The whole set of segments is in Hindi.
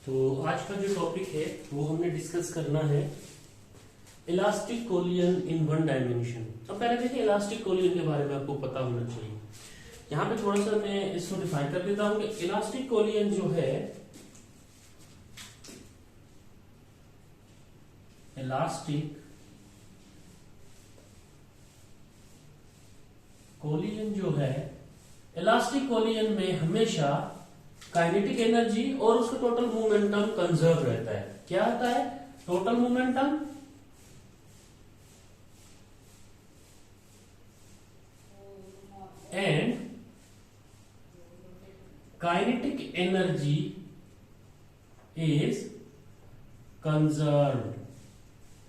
तो आज का जो टॉपिक है वो हमने डिस्कस करना है इलास्टिक कोलियन इन वन डायमेंशन। अब पहले देखिए इलास्टिक कोलियन के बारे में आपको पता होना चाहिए। यहाँ पे थोड़ा सा मैं इसको डिफाइन कर देता हूँ कि इलास्टिक कोलियन जो है, इलास्टिक कोलियन जो है, इलास्टिक कोलियन में हमेशा काइनेटिक एनर्जी और उसका टोटल मोमेंटम कंजर्व रहता है। क्या होता है? Total momentum and kinetic energy is conserve.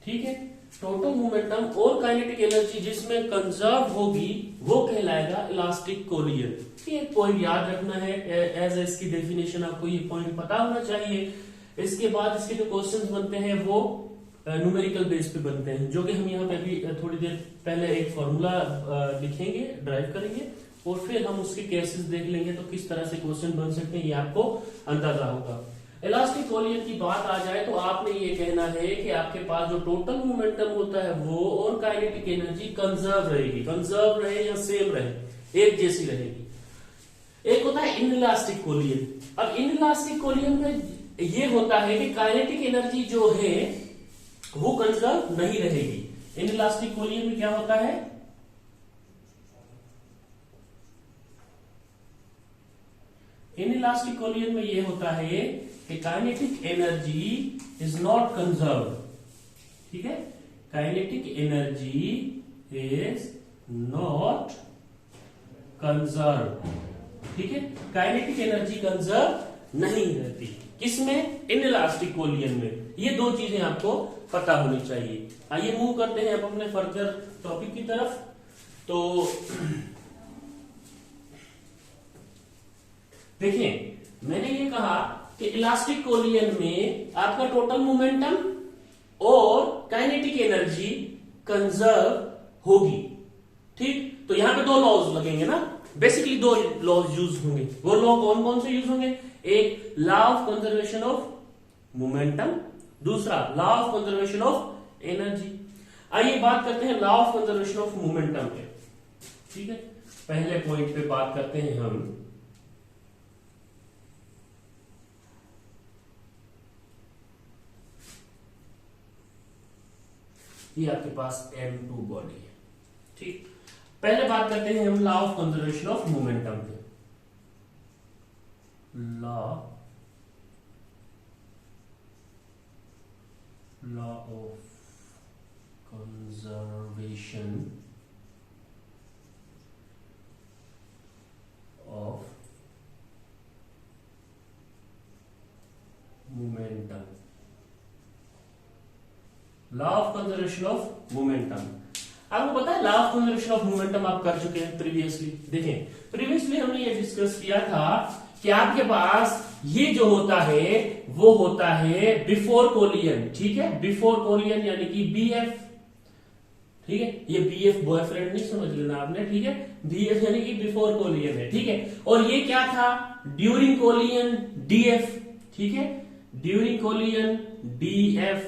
ठीक है, टोटल मोमेंटम और काइनेटिक एनर्जी जिसमें कंजर्व होगी वो कहलाएगा इलास्टिक कोलियन। ये पॉइंट याद रखना है, एज इसकी डेफिनेशन आपको ये पॉइंट पता होना चाहिए। इसके बाद इसके जो क्वेश्चंस बनते हैं वो न्यूमेरिकल बेस पे बनते हैं, जो कि हम यहाँ पे भी थोड़ी देर पहले एक फॉर्मूला लिखेंगे, ड्राइव करेंगे और फिर हम उसके केसेस देख लेंगे तो किस तरह से क्वेश्चन बन सकते हैं ये आपको अंदाजा होगा। इलास्टिक कोलियन की बात आ जाए तो आपने ये कहना है कि आपके पास जो टोटल मोमेंटम होता है वो और काइनेटिक एनर्जी कंजर्व रहेगी, कंजर्व रहे या सेम रहे, एक जैसी रहेगी। एक होता है इनइलास्टिक कोलियन। अब इनइलास्टिक कोलियन में ये होता है कि काइनेटिक एनर्जी जो है वो कंजर्व नहीं रहेगी। इनइलास्टिक कोलियन में क्या होता है? इनइलास्टिक कोलियन में ये होता है कि kinetic energy is not conserve. ठीक है, kinetic energy is not conserve. ठीक है, काइनेटिक एनर्जी कंजर्व नहीं रहती। किसमें? इनइलास्टिक कोलियन में। ये दो चीजें आपको पता होनी चाहिए। आइए मूव करते हैं अब अपने फर्दर टॉपिक की तरफ। तो देखिए, मैंने ये कहा कि इलास्टिक कोलियन में आपका टोटल मोमेंटम और काइनेटिक एनर्जी कंजर्व होगी। ठीक, तो यहां पे दो लॉज लगेंगे ना, बेसिकली दो लॉज यूज होंगे। वो लॉ कौन कौन से यूज होंगे? एक law of conservation of momentum, दूसरा law of conservation of energy. आइए बात करते हैं law of conservation of momentum पे। ठीक है, पहले पॉइंट पे बात करते हैं हम। ये आपके पास M2 बॉडी है। ठीक, पहले बात करते हैं हम law of conservation of momentum पे। Law of conservation of momentum. Law of conservation of momentum आपको पता है, law of conservation of momentum आप कर चुके हैं प्रीवियसली। देखें, प्रीवियसली हमने ये डिस्कस किया था कि आपके पास ये जो होता है वो होता है बिफोर कोलियन। ठीक है, बिफोर कोलियन यानी कि BF। ठीक है, ये BF बॉयफ्रेंड नहीं समझ लेना आपने। ठीक है, BF यानी कि बिफोर कोलियन है। ठीक है, और ये क्या था? During collision DF। ठीक है, ड्यूरिंग कोलियन DF,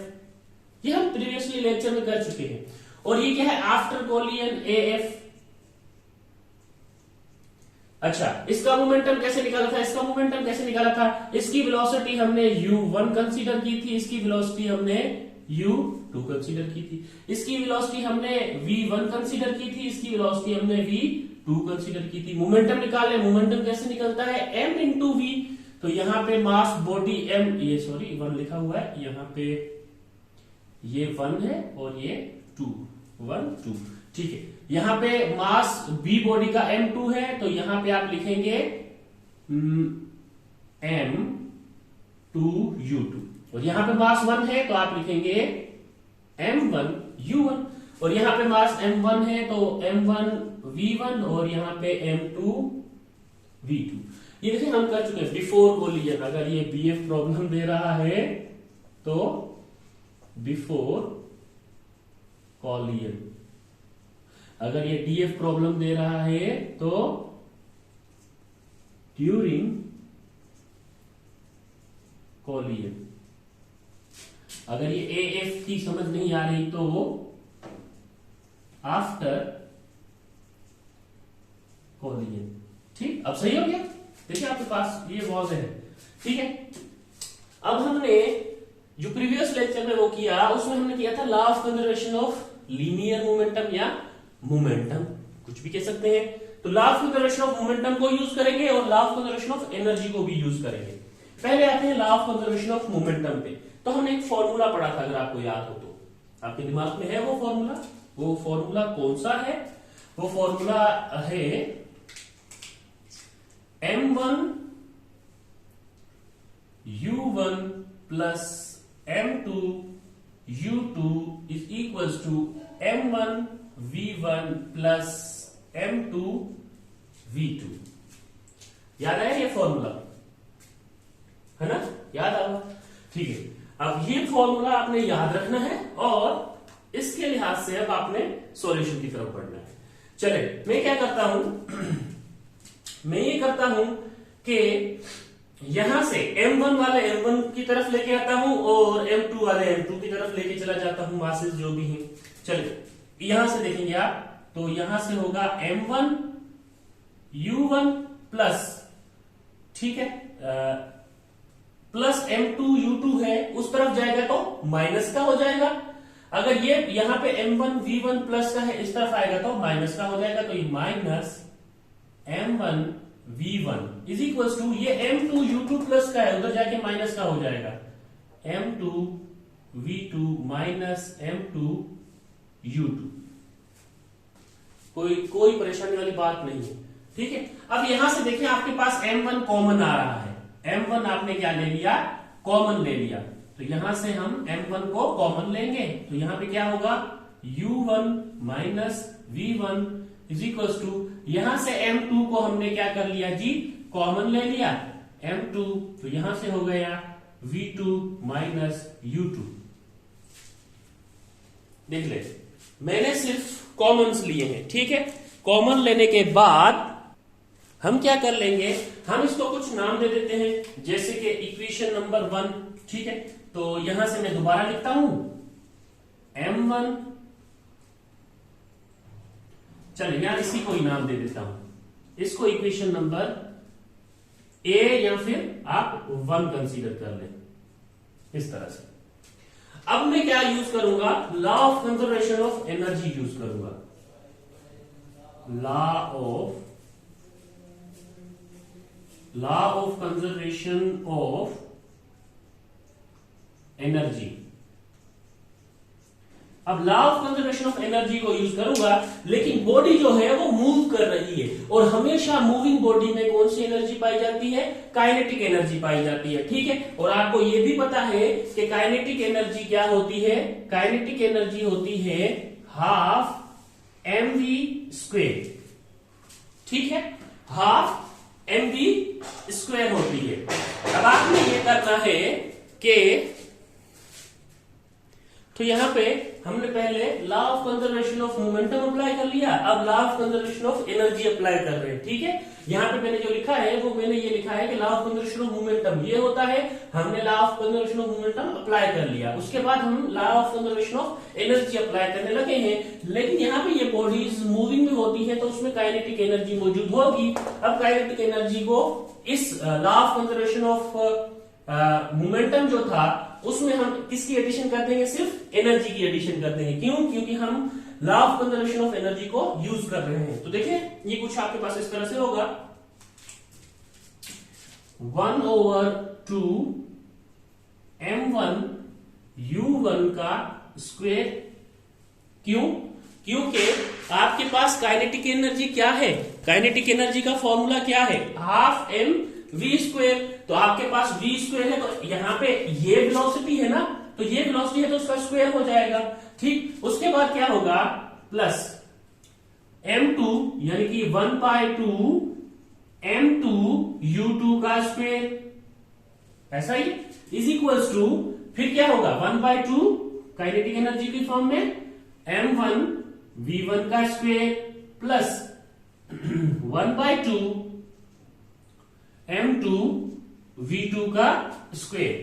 ये हम प्रीवियसली लेक्चर में कर चुके हैं। और ये क्या है? After collision AF। अच्छा, इसका मोमेंटम कैसे निकाला था? इसका मोमेंटम कैसे निकाला था? इसकी वेलोसिटी हमने U1 कंसीडर की थी, इसकी वेलोसिटी हमने U2 कंसीडर की थी। इसकी वेलोसिटी हमने V1 कंसीडर की थी, इसकी वेलोसिटी हमने V2 कंसीडर की थी। मोमेंटम निकाले, मोमेंटम कैसे निकलता है? M into V। तो यहां पे मास बॉडी M, ये सॉरी 1 लिखा हुआ है, यहां पे ये 1 है और ये 2, 1 2। ठीक है, यहां पे मास B बॉडी का M2 है, तो यहां पे आप लिखेंगे M2U2। और यहां पे मास 1 है तो आप लिखेंगे M1U1। और यहां पे मास M1 है तो M1V1 और यहां पे M2V2। ये देखिए हम कर चुके हैं बिफोर कोलिजन। अगर ये BF प्रॉब्लम दे रहा है तो बिफोर कोलिजन, अगर ये DF प्रॉब्लम दे रहा है तो ड्यूरिंग कोलियन। अगर ये ए एफ की समझ नहीं आ रही तो वो आफ्टर कोलियन। ठीक, अब सही हो गया। देखिए आपके पास ये वाज है। ठीक है, अब हमने जो प्रीवियस लेक्चर में वो किया उसमें हमने किया था law of conservation of linear momentum या मोमेंटम, कुछ भी कह सकते हैं। तो law of conservation of momentum को यूज करेंगे और law of conservation of energy को भी यूज करेंगे। पहले आते हैं law of conservation of momentum पे। तो हमने एक फॉर्मूला पढ़ा था, अगर आपको याद हो तो, आपके दिमाग में है वो फॉर्मूला? वो फॉर्मूला कौन सा है? वो फॉर्मूला है m1 u1 plus m2 u2 is equals to m1 v1 plus m2 v2। याद आया ये फॉर्मूला? है ना, याद आया? ठीक है, अब ये फॉर्मूला आपने याद रखना है और इसके लिहाज से अब आपने सॉल्यूशन की तरफ बढ़ना है। चले, मैं क्या करता हूं मैं ये करता हूं कि यहां से m1 वाले m1 की तरफ लेके आता हूं और m2 वाले m2 की तरफ लेके चला जाता हूं, मासेस जो भी हैं। चलिए यहां से देखेंगे आप, तो यहां से होगा m1 u1 प्लस, ठीक है, प्लस m2 u2 है, उस तरफ जाएगा तो माइनस का हो जाएगा। अगर ये यहां पे m1 v1 प्लस का है, इस तरफ आएगा तो माइनस का हो जाएगा। तो ये minus m1 v1 is equal to, ये m2 u2 प्लस का है, उधर जाके माइनस का हो जाएगा, m2 v2 minus m2 u2। कोई परेशानी वाली बात नहीं है। ठीक है, अब यहां से देखिए आपके पास m1 कॉमन आ रहा है। m1 आपने क्या ले लिया? कॉमन ले लिया। तो यहां से हम m1 को कॉमन लेंगे, तो यहां पे क्या होगा? u1 minus v1 is equal to, यहां से m2 को हमने क्या कर लिया जी? कॉमन ले लिया, m2, तो यहां से हो गया v2 माइनस u2। देख ले, मैंने सिर्फ कॉमन्स लिए हैं। ठीक है, कॉमन लेने के बाद हम क्या कर लेंगे? हम इसको कुछ नाम दे देते हैं, जैसे कि इक्वेशन नंबर 1। ठीक है, तो यहां से मैं दोबारा लिखता हूं m1, चलिए यहां इसी को ही नाम दे देता हूं, इसको इक्वेशन नंबर ए या फिर आप 1 कंसीडर कर लें, इस तरह से। अब मैं क्या यूज करूंगा? Law of conservation of energy use करूंगा। Law of conservation of energy. अब law of conservation of energy को यूज करूंगा, लेकिन बॉडी जो है वो मूव कर रही है, और हमेशा मूविंग बॉडी में कौन सी एनर्जी पाई जाती है? काइनेटिक एनर्जी पाई जाती है। ठीक है, और आपको ये भी पता है कि काइनेटिक एनर्जी क्या होती है? काइनेटिक एनर्जी होती है हाफ mv²। ठीक है, हाफ mv² होती है। अब आपने ये करना है कि, तो यहां पे हमने पहले law of conservation of momentum apply कर लिया, अब law of conservation of energy apply कर रहे हैं। ठीक है, यहां पे मैंने जो लिखा है वो मैंने ये लिखा है कि law of conservation of momentum ये होता है, हमने law of conservation of momentum apply कर लिया, उसके बाद हम law of conservation of energy apply करने लगे हैं। लेकिन यहाँ पे ये बॉडीज मूविंग में होती है, तो उसमें काइनेटिक एनर्जी मौजूद होगी। अब काइनेटिक एनर्जी को इस law of conservation of momentum जो था उसमें हम किसकी एडिशन कर देंगे? सिर्फ एनर्जी की एडिशन कर देंगे। क्यों? क्योंकि हम law of conservation of energy को यूज कर रहे हैं। तो देखिए ये कुछ आपके पास इस तरह से होगा, 1/2 m1 u1 का स्क्वायर। क्यों? क्योंकि आपके पास काइनेटिक एनर्जी क्या है? काइनेटिक एनर्जी का फॉर्मूला क्या है? Half mv²। तो आपके पास v² है, तो यहां पे ये वेलोसिटी है ना, तो ये वेलोसिटी है तो उसका स्क्वायर हो जाएगा। ठीक, उसके बाद क्या होगा? प्लस m2 यानी कि 1/2 m2 u2 का स्क्वायर, ऐसा ही, इज इक्वल्स टू, फिर क्या होगा? 1/2 काइनेटिक एनर्जी की फॉर्म में m1 v1 का स्क्वायर प्लस 1/2 m2 v2 का स्क्वायर।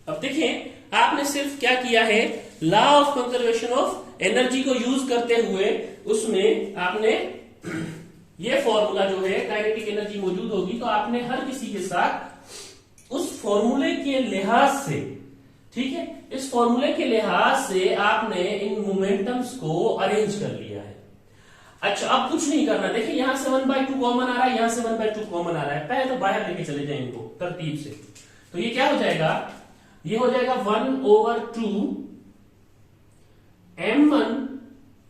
अब देखिए आपने सिर्फ क्या किया है, law of conservation of energy को यूज करते हुए उसमें आपने ये फॉर्मूला जो है काइनेटिक एनर्जी मौजूद होगी, तो आपने हर किसी के साथ उस फॉर्मूले के लिहाज से, ठीक है, इस फॉर्मूले के लिहाज से आपने इन मोमेंटम्स को अरेंज कर लिया है। अच्छा अब कुछ नहीं करना, देखिए यहां से 1/2 कॉमन आ रहा है, यहां से 1/2 कॉमन आ रहा है, पहले तो बाहर लेके चले जाए इनको तरतीब से। तो ये क्या हो जाएगा, ये हो जाएगा 1/2 m1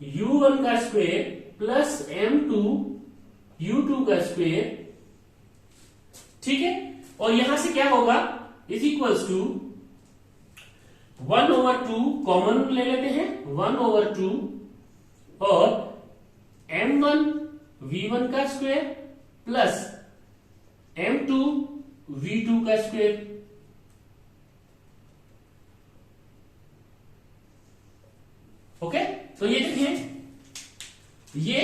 u1 का स्क्वायर प्लस m2 u2 का स्क्वायर, ठीक है। और यहां से क्या होगा, इज इक्वल्स टू 1/2 कॉमन ले लेते हैं, 1/2 और m1 v1 का स्क्वायर प्लस m2 v2 का स्क्वायर। ओके, तो ये देखिए ये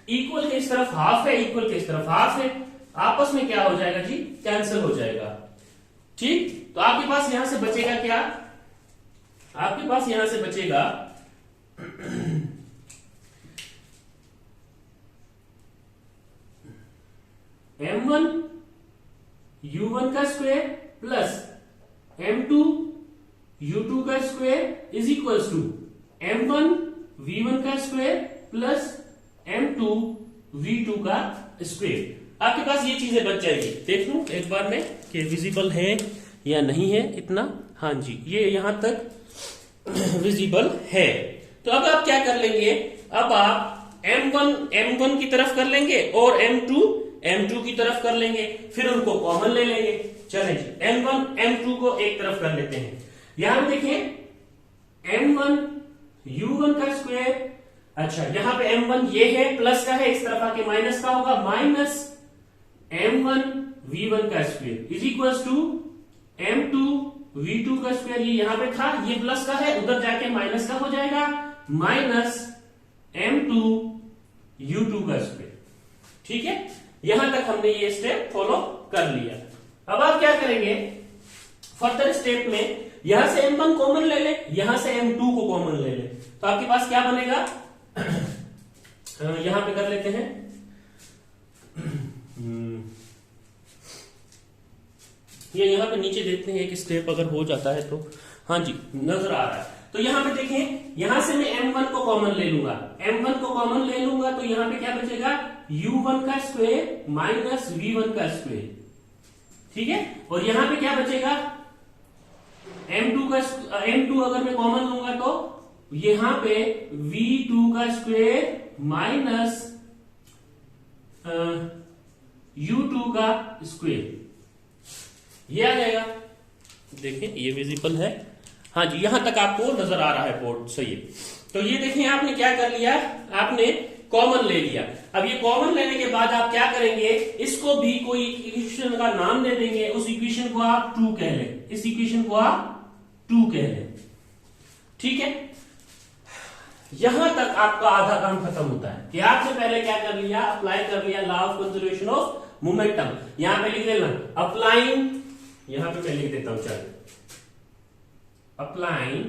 इक्वल के इस तरफ हाफ है, इक्वल के इस तरफ हाफ है, आपस में क्या हो जाएगा जी, कैंसिल हो जाएगा, ठीक। तो आपके पास यहां से बचेगा क्या, आपके पास यहां से बचेगा m1 u1 का स्क्वायर प्लस m2 u2 का square is equals to m1 v1 का स्क्वायर प्लस m2 v2 का स्क्वायर। आपके पास ये चीजें बच जाएगी। देख लूं एक बार में कि विजिबल है या नहीं है इतना, हाँ जी ये यहां तक विजिबल है। तो अब आप क्या कर लेंगे, अब आप m1 की तरफ कर लेंगे और m2 की तरफ कर लेंगे, फिर उनको कॉमन ले लेंगे। चलें जी, m1 m2 को एक तरफ कर लेते हैं। यहां देखिए m1 u1 का स्क्वायर, अच्छा यहां पे m1 ये है प्लस का है, इस तरफ आके माइनस का होगा, माइनस m1 v1 का square is equals to m2 v2 का स्क्वायर, ये यहां पे था, ये प्लस का है, उधर जाके माइनस का हो जाएगा, माइनस m2 u2 का स्क्वायर, ठीक है। यहां तक हमने ये स्टेप फॉलो कर लिया। अब आप क्या करेंगे, फर्दर स्टेप में यहां से m1 कॉमन ले ले, यहां से m2 को कॉमन ले ले, तो आपके पास क्या बनेगा, यहां पे कर लेते हैं, ये यहां पे नीचे देखते हैं एक स्टेप अगर हो जाता है तो, हाँ जी नजर आ रहा है। तो यहां पे देखें, यहां से मैं m1 को कॉमन ले लूंगा, m1 को कॉमन ले लूंगा तो यहां पे क्या बचेगा, u1 का स्क्वायर माइनस v1 का स्क्वायर, ठीक है। और यहां पे क्या बचेगा, m2 अगर मैं कॉमन लूंगा तो यहां पे v2 का स्क्वायर माइनस u2 का स्क्वायर, ये आ जाएगा। देखिए ये विजिबल है, हाँ जी यहां तक आपको नजर आ रहा है बोर्ड, सही है। तो ये देखिए आपने क्या कर लिया, आपने कॉमन ले लिया। अब ये कॉमन लेने के बाद आप क्या करेंगे, इसको भी कोई इक्वेशन का नाम दे देंगे, उस इक्वेशन को आप 2 कह लें, इस इक्वेशन को आप 2 कह लें, ठीक है। यहां तक आपका आधा काम खत्म होता है कि आपने पहले क्या कर लिया, अप्लाई कर लिया law of conservation of momentum. यहां पे लिख देना अप्लाइंग, यहां पे मैं लिख देता हूं, चल अप्लाइंग,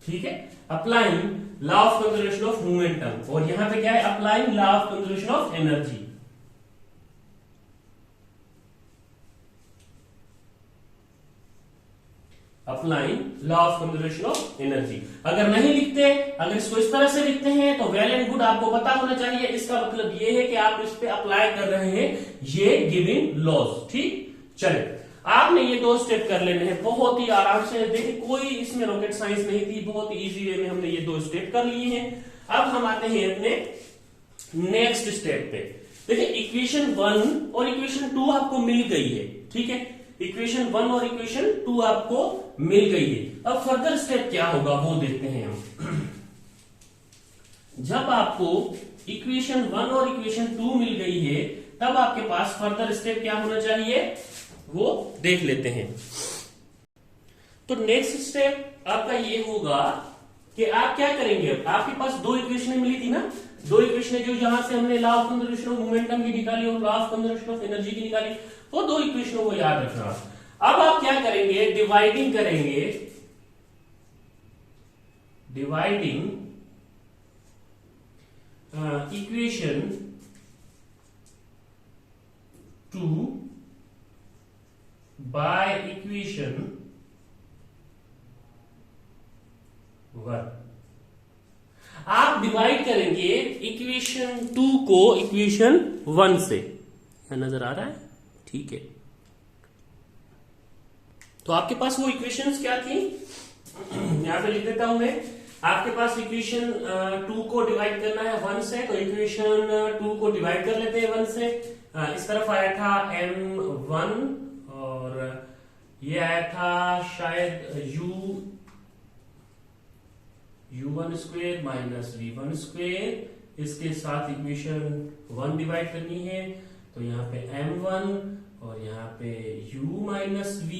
ठीक है, applying law of conservation of momentum, और यहां पे क्या है, applying law of conservation of energy. Applying law of conservation of energy. अगर नहीं लिखते, अगर इसको इस तरह से लिखते हैं तो वेल एंड गुड, आपको पता होना चाहिए, इसका मतलब ये है कि आप इस पे अप्लाई कर रहे हैं ये गिवन लॉज, ठीक। चले आपने ये 2 स्टेप कर लेने हैं बहुत ही आराम से, देखिए कोई इसमें रॉकेट साइंस नहीं थी, बहुत इजी वे में हमने ये 2 स्टेप कर लिए हैं। अब हम आते हैं अपने नेक्स्ट स्टेप पे। देखिए इक्वेशन 1 और इक्वेशन 2 आपको मिल गई है, ठीक है, इक्वेशन 1 और इक्वेशन 2 आपको मिल गई है। अब फर्दर स्टेप क्या होगा वो देखते हैं हम। जब आपको इक्वेशन 1 और इक्वेशन 2 मिल गई है, तब आपके पास फर्दर स्टेप क्या होना चाहिए वो देख लेते हैं। तो नेक्स्ट स्टेप आपका ये होगा कि आप क्या करेंगे, आपके पास 2 इक्वेशन मिली थी ना, दो इक्वेशन है जो यहां से हमने law of conservation of momentum की निकाली और law of conservation of energy की निकाली, वो दो इक्वेशनों को याद रखना। अब आप क्या करेंगे, डिवाइडिंग करेंगे, डिवाइडिंग इक्वेशन 2 बाय इक्वेशन 1। आप डिवाइड करेंगे इक्वेशन 2 को इक्वेशन 1 से, नजर आ रहा है? ठीक है, तो आपके पास वो इक्वेशंस क्या थी, यहां पे लिख देता हूं मैं। आपके पास इक्वेशन 2 को डिवाइड करना है 1 से, तो इक्वेशन 2 को डिवाइड कर लेते हैं 1 से। इस तरफ आया था m1 और ये आया था शायद u1 square minus v1 square. इसके साथ इक्वेशन 1 डिवाइड करनी है, तो यहाँ पे m1 और यहाँ पे u माइनस v,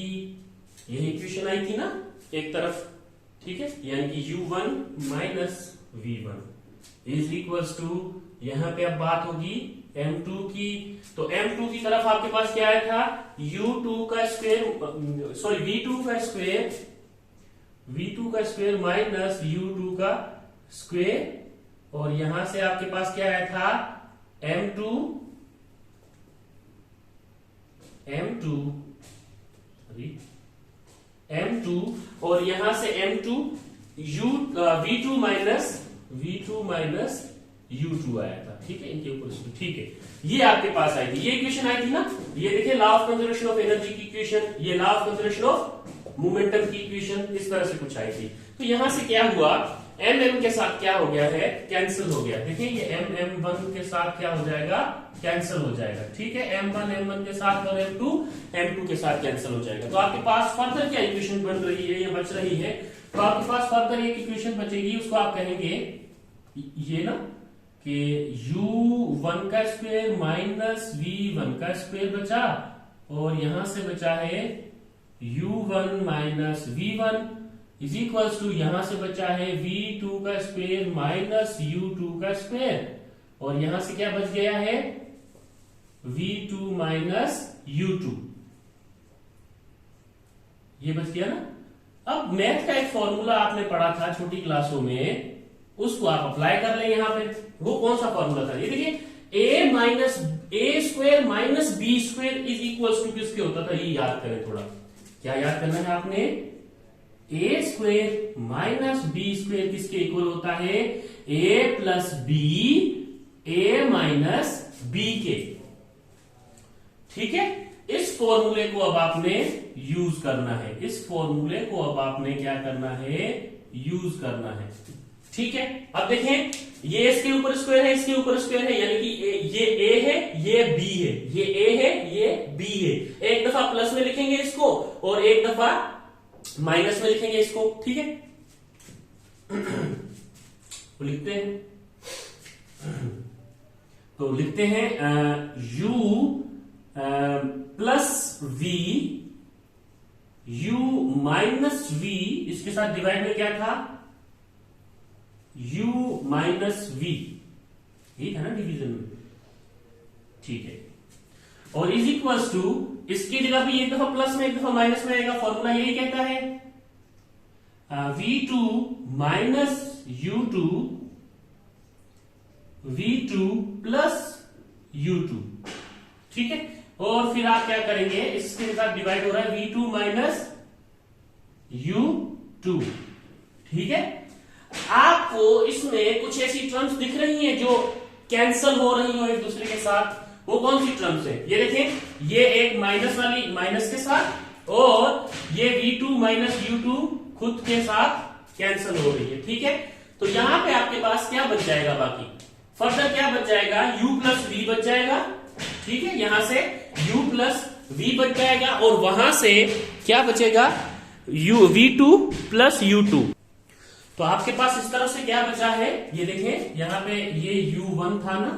यही इक्वेशन आई थी ना एक तरफ, ठीक है, यानी कि u1 minus v1 is equals to, यहां पे अब बात होगी m2 की, तो m2 की तरफ आपके पास क्या आया था, u2 का स्क्वायर, सॉरी v2 का स्क्वायर माइनस u2 का स्क्वायर, और यहां से आपके पास क्या आया था m2 और यहां से m2 v2 माइनस u2 आया था, ठीक है, इनके ऊपर, ठीक है, ये आपके पास आई थी, ये इक्वेशन आई थी ना, ये देखिए law of conservation of energy की इक्वेशन, ये law of conservation of momentum की इक्वेशन, इस तरह से कुछ आई थी। तो यहां से क्या हुआ, m के साथ क्या हो गया है, कैंसिल हो गया। देखिए ये m1 के साथ क्या हो जाएगा, कैंसिल हो जाएगा, ठीक है, m1 के साथ और m2 के साथ कैंसिल हो जाएगा। तो आपके पास फर्दर क्या इक्वेशन बन रही है या बच रही है, तो आपके पास फर्दर एक इक्वेशन बचेगी, उसको आप कहेंगे ये ना कि u1 का स्क्वायर माइनस v1 का स्क्वायर बचा, और यहां से बचा है u1 minus v1 is equals to, यहां से बचा है v2 का स्क्वायर माइनस u2 का स्क्वायर, और यहां से क्या बच गया है v2 माइनस u2, ये बच गया ना। अब मैथ का एक फॉर्मूला आपने पढ़ा था छोटी क्लासों में, उसको आप अप्लाई कर लें यहां पे। वो कौन सा फॉर्मूला था, ये देखिए a square minus b square is equals to किसके होता था, ये याद करें थोड़ा। क्या याद करना है आपने, a square minus b square किसके इक्वल होता है, a plus b a minus b के, ठीक है। इस फॉर्मूले को अब आपने यूज करना है, इस फॉर्मूले को अब आपने क्या करना है, यूज करना है, ठीक है। अब देखें, ये इसके ऊपर स्क्वायर है, इसके ऊपर स्क्वायर है, यानी कि ये a है, ये b है, ये a है, ये b है। एक दफा प्लस में लिखेंगे इसको और एक दफा माइनस में लिखेंगे इसको, ठीक है। तो लिखते हैं, तो लिखते हैं u plus v, u minus v, इसके साथ डिवाइड में क्या था, u माइनस v, ये था ना डिवीजन में, ठीक है। और इज इक्वल्स टू, इसकी जगह भी एक दफा प्लस में एक दफा माइनस में आएगा, फॉर्मूला यही कहता है v2 minus u2, v2 plus u2, ठीक है। और फिर आप क्या करेंगे, इसके साथ डिवाइड हो रहा है v2 माइनस u2, ठीक है। आपको इसमें कुछ ऐसी टर्म्स दिख रही हैं जो कैंसल हो रही हो एक दूसरे के साथ, वो कौन सी टर्म्स है, ये देखें, ये एक माइनस वाली माइनस के साथ, और ये v2 माइनस u2 खुद के साथ कैंसल हो रही है, ठीक है। तो यहां पे आपके पास क्या बच जाएगा, बाकी फर्दर क्या बच जाएगा, u प्लस v बच जाएगा, ठीक है, यहां से u प्लस v बच जाएगा, और वहां से क्या बचेगा, v2 प्लस u2। तो आपके पास इस तरफ से क्या बचा है, ये देखें, यहां पे ये u1 था ना,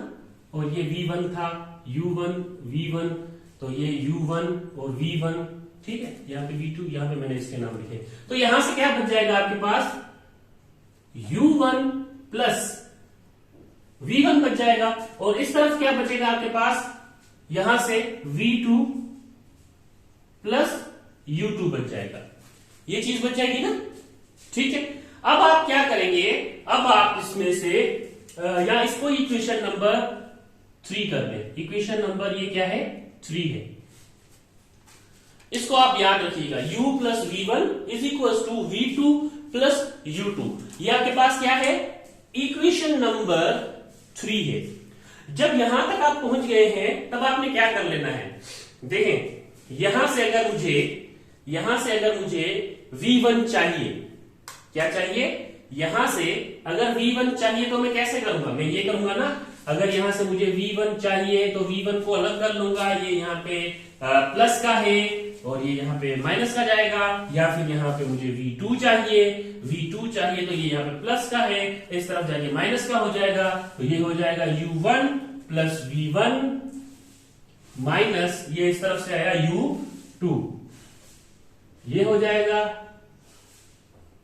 और ये v1 था, u1 v1, तो ये u1 और v1, ठीक है, यहाँ पे v2, यहाँ पे मैंने इसके नाम लिखे। तो यहां से क्या बच जाएगा आपके पास, u1 प्लस V1 बच जाएगा, और इस तरफ क्या बचेगा आपके पास, यहां से V2 प्लस U2 बच जाएगा, ये चीज बच जाएगी ना। ठीक है, अब आप क्या करेंगे, अब आप इसमें से या इसको इक्वेशन नंबर 3 कर दें। इक्वेशन नंबर ये क्या है, 3 है। इसको आप याद रखिएगा, u plus V1 is equal to V2 plus U2। ये आपके पास क्या है, इक्वेशन नंबर 3 है। जब यहां तक आप पहुंच गए हैं तब आपने क्या कर लेना है, देखें यहां से अगर मुझे V1 चाहिए, क्या चाहिए, यहां से अगर V1 चाहिए तो मैं कैसे करूंगा, मैं ये करूंगा ना, अगर यहां से मुझे V1 चाहिए तो V1 को अलग कर लूंगा, ये यहाँ पे प्लस का है और ये यहाँ पे माइनस का जाएगा, या फिर यहाँ पे मुझे V2 चाहिए तो ये यहाँ पे प्लस का है, इस तरफ जाके माइनस का हो जाएगा, तो ये हो जाएगा U1 प्लस V1 माइनस ये इस तरफ से आया U2, ये हो जाएगा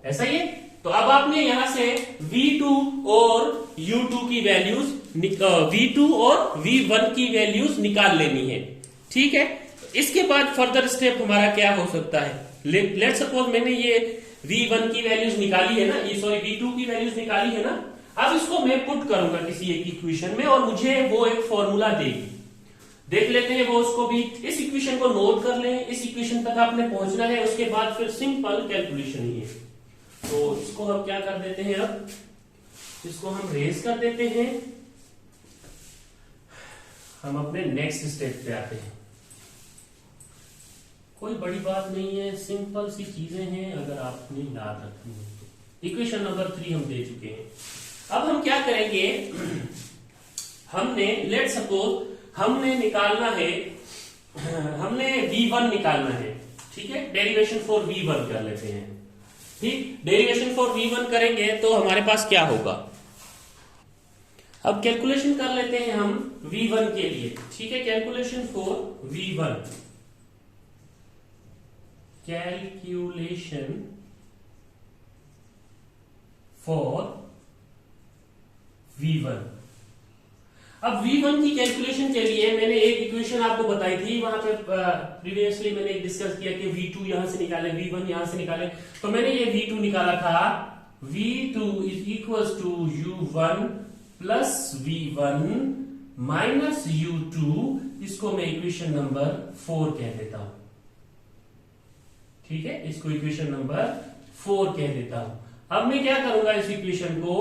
ऐसा ही है। तो अब आपने यहां से V2 और U2 की वैल्यूज, V2 और V1 की वैल्यूज निकाल लेनी है। ठीक है, इसके बाद फर्दर स्टेप हमारा क्या हो सकता है, लेट सपोज मैंने ये V1 की वैल्यूज निकाली है ना, ये सॉरी V2 की वैल्यूज निकाली है ना, अब इसको मैं पुट करूंगा किसी एक इक्वेशन में और मुझे वो एक फॉर्मूला देगी। देख लेते हैं वो, उसको भी, इस इक्वेशन को नोट कर लें, इस इक्वेशन तक आपने पहुंचना है, उसके बाद फिर सिंपल कैलकुलेशन ही है। तो इसको हम क्या कर देते हैं, अब इसको हम रेज कर देते हैं, हम अपने नेक्स्ट स्टेप पे आते हैं। कोई बड़ी बात नहीं है, सिंपल सी चीजें हैं, अगर आपने याद रखनी है तो। इक्वेशन नंबर 3 हम दे चुके हैं। अब हम क्या करेंगे, हमने लेट सपोज हमने निकालना है, हमने V1 निकालना है। ठीक है, डेरिवेशन फॉर V1 कर लेते हैं। ठीक, डेरिवेशन फॉर V1 करेंगे तो हमारे पास क्या होगा, अब कैलकुलेशन कर लेते हैं हम V1 के लिए। ठीक है, calculation for V1, calculation for V1। अब V1 की कैलकुलेशन के लिए मैंने एक इक्वेशन आपको बताई थी, वहां पे प्रीवियसली मैंने डिस्कस किया कि V2 यहां से निकाले, V1 यहां से निकाले, तो मैंने ये V2 निकाला था, V2 is equal to U1 plus V1 minus U2, इसको मैं इक्वेशन नंबर 4 कह देता हूं। ठीक है, इसको इक्वेशन नंबर 4 कह देता हूं। अब मैं क्या करूंगा इस इक्वेशन को,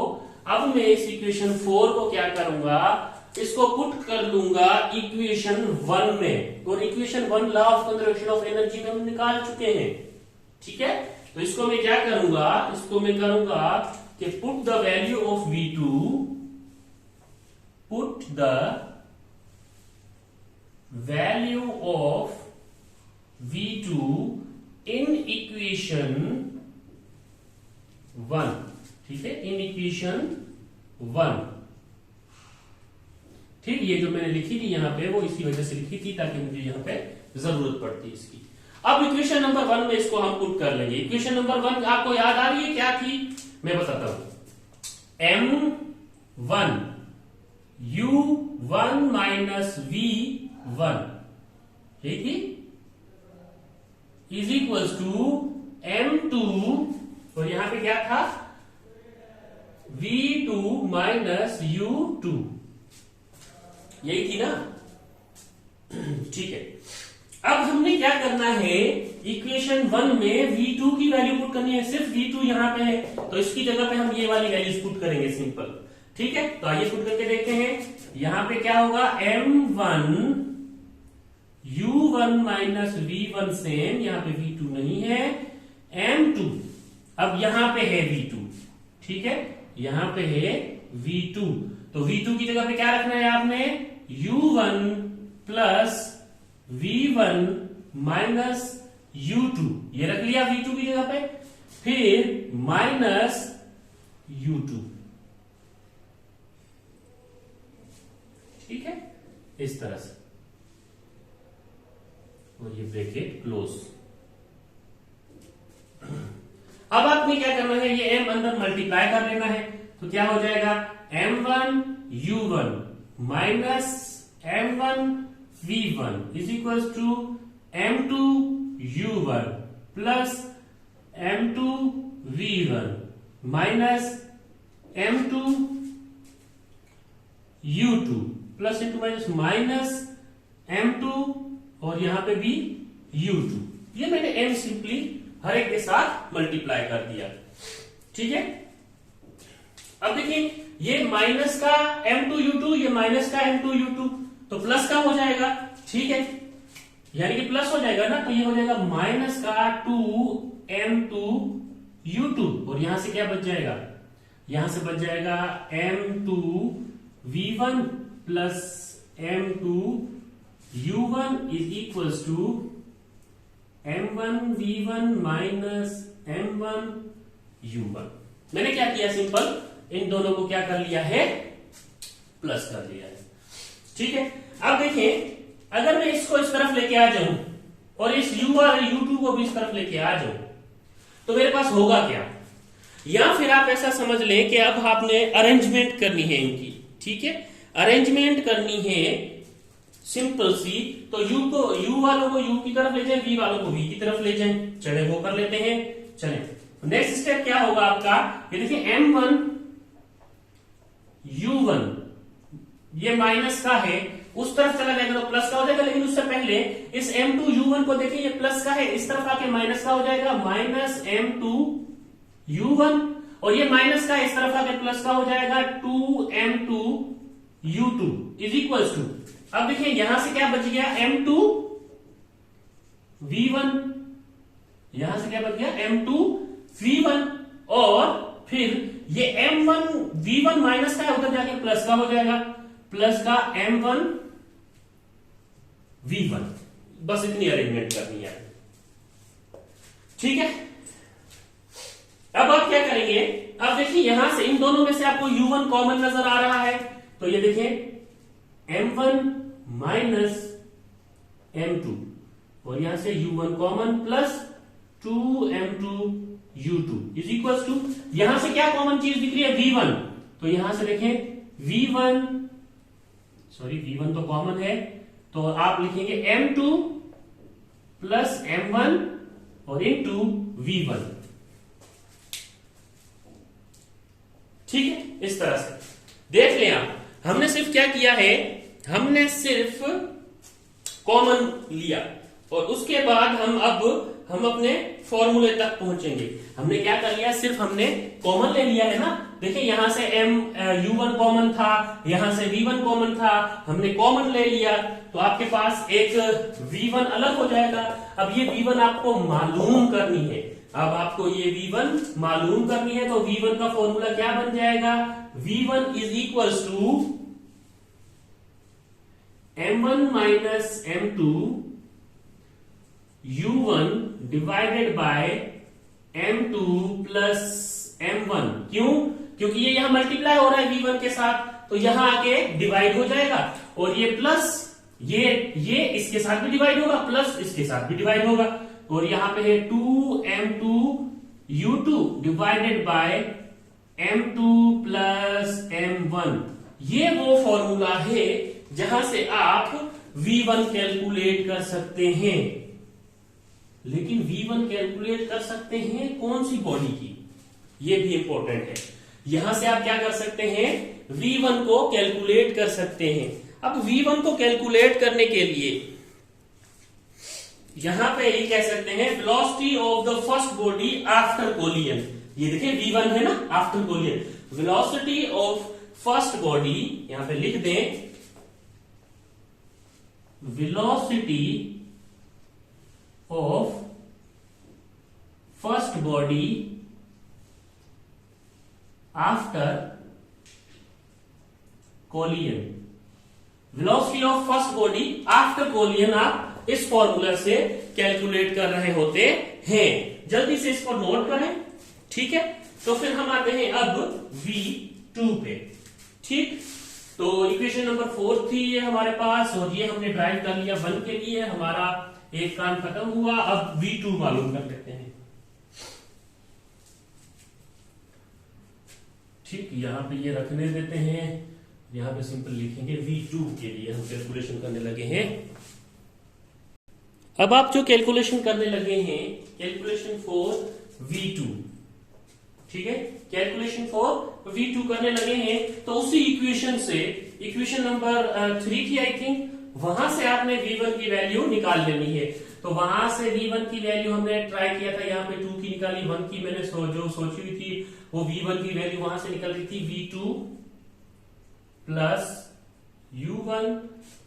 अब मैं इस इक्वेशन 4 को क्या करूंगा, इसको पुट कर लूंगा इक्वेशन 1 में, और equation 1 law of conservation of energy में हम निकाल चुके हैं। ठीक है, तो इसको मैं क्या करूंगा, इसको मैं करूंगा कि put the value of V2, put the value of V2 in equation 1। ठीक है, इन इक्वेशन 1। ठीक, ये जो मैंने लिखी थी यहां पे, वो इसी वजह से लिखी थी ताकि मुझे यहां पे जरूरत पड़ती इसकी। अब इक्वेशन नंबर 1 में इसको हम पुट कर लेंगे। इक्वेशन नंबर 1 आपको याद आ रही है क्या थी, मैं बताता हूं, M1 U1 माइनस V1, ठीक है, इज इक्वल टू M2, और यहां पे क्या था, V2 माइनस U2, यही थी ना। ठीक है, अब हमने क्या करना है, इक्वेशन 1 में V2 की वैल्यू पुट करनी है, सिर्फ V2 यहां पे है, तो इसकी जगह पे हम ये वाली वैल्यूज पुट करेंगे सिंपल। ठीक है, तो आइए पुट करके देखते हैं। यहां पे क्या होगा, M1 U1 minus V1 same, यहां पे V2 नहीं है, M2, अब यहां पे है V2। ठीक है, यहां पे है V2, तो V2 की जगह पे क्या रखना है आपने, U1 plus V1 minus U2, ये रख लिया V2 की जगह पे, फिर माइनस U2। ठीक है, इस तरह से, और ये ब्रैकेट क्लोज। अब आपने क्या करना है, ये M अंदर मल्टीप्लाई कर लेना है, तो क्या हो जाएगा, M1 u1 minus m1 v1 is equal to m2 u1 plus m2 v1 minus m2 u2 plus into minus m2 और यहां पे भी u2। ये मैंने m सिंपली हर एक के साथ मल्टीप्लाई कर दिया। ठीक है, अब देखिए ये माइनस का m2u2, ये माइनस का m2u2, तो प्लस का हो जाएगा। ठीक है, यानी कि प्लस हो जाएगा ना, तो ये हो जाएगा माइनस का 2m2u2 और यहां से क्या बच जाएगा, यहां से बच जाएगा m2v1 plus m2u1 is equals to m1v1 minus m1u1। मैंने क्या किया, सिंपल इन दोनों को क्या कर लिया है, प्लस कर लिया है। ठीक है, अब देखिए अगर मैं इसको इस तरफ लेके आ जाऊं और इस u और u2 को भी इस तरफ लेके आ जाऊं तो मेरे पास होगा क्या, या फिर आप ऐसा समझ लें कि अब आपने अरेंजमेंट करनी है इनकी। ठीक है, अरेंजमेंट करनी है सिंपल सी, तो u वालों को u की तरफ ले जाएं, v वालों को v की तरफ ले जाएं। चले वो कर लेते हैं। चले नेक्स्ट स्टेप क्या होगा आपका, ये देखिए m1 u1 ये माइनस का है, उस तरफ चला जाएगा तो प्लस का हो जाएगा, लेकिन उससे पहले इस m2 u1 को देखिए ये प्लस का है, इस तरफ आके माइनस का हो जाएगा, माइनस m2 u1 और ये माइनस का इस तरफ आके प्लस का हो जाएगा 2m2 u2 is equals to, अब देखिए यहां से क्या बच गया m2 v1, यहां से क्या बच गया m2 v1 और फिर ये m1 v1 माइनस का है, उधर जाके प्लस का हो जाएगा, प्लस का m1 v1। बस इतनी अरेंजमेंट करनी है। ठीक है, अब आप क्या करेंगे, अब देखिए यहां से इन दोनों में से आपको u1 कॉमन नजर आ रहा है, तो ये देखिए m1 माइनस m2 और यहां से u1 common plus 2m2 u2 is equal to, यहां से क्या कॉमन चीज दिख रही है, v1, तो यहां से देखें v1 तो कॉमन है, तो आप लिखेंगे m2 प्लस m1 और इंटू v1। ठीक है, इस तरह से देख लें आप, हमने सिर्फ क्या किया है, हमने सिर्फ कॉमन लिया और उसके बाद हम अपने फॉर्मूले तक पहुंचेंगे। हमने क्या कर लिया, सिर्फ हमने कॉमन ले लिया है ना, देखिए यहां से u1 कॉमन था, यहां से v1 कॉमन था, हमने कॉमन ले लिया, तो आपके पास एक v1 अलग हो जाएगा। अब ये v1 आपको मालूम करनी है, अब आपको ये v1 मालूम करनी है, तो v1 का फॉर्मूला क्या बन जाएगा, v1 is equals to m1 minus m2 u1 divided by m2 plus m1। क्यों, क्योंकि ये यहां मल्टीप्लाई हो रहा है v1 के साथ, तो यहां आके डिवाइड हो जाएगा और ये प्लस ये इसके साथ भी डिवाइड होगा, प्लस इसके साथ भी डिवाइड होगा, और यहां पे है 2m2 u2 divided by m2 plus m1। ये वो फॉर्मूला है जहां से आप v1 कैलकुलेट कर सकते हैं, लेकिन v1 कैलकुलेट कर सकते हैं कौन सी बॉडी की, ये भी इंपॉर्टेंट है। यहां से आप क्या कर सकते हैं, v1 को कैलकुलेट कर सकते हैं। अब v1 को कैलकुलेट करने के लिए यहां पे ये कह सकते हैं velocity of the first body after collision. ये देखिए v1 है ना, after collision, velocity of first body, यहां पे लिख दें velocity of first body after collision. Velocity of first body after collision आप इस फॉर्मूला से कैलकुलेट कर रहे होते हैं। जल्दी से इसको नोट करें। ठीक है, तो फिर हम आते हैं अब v2 पे। ठीक, तो इक्वेशन नंबर 4 थी ये हमारे पास, और ये हमने ड्राइव कर लिया 1 के लिए, हमारा एक काम खत्म हुआ। अब v2 मालूम कर लेते हैं। ठीक, यहां पे ये रखने देते हैं, यहां पे सिंपल लिखेंगे V2 के लिए हम कैलकुलेशन करने लगे हैं। अब आप जो कैलकुलेशन करने लगे हैं, कैलकुलेशन फॉर V2, ठीक है, कैलकुलेशन फॉर V2 करने लगे हैं, तो उसी इक्वेशन से, इक्वेशन नंबर 3 की आई थिंक, वहां से आपने V1 की वैल्यू निकाल लेनी है। तो वहां से V1 की वैल्यू हमने ट्राई किया था, यहाँ पे 2 की निकाली, 1 की मैंने जो सोची हुई थी वो V1 की वैल्यू वहां से निकल रही थी V2 प्लस U1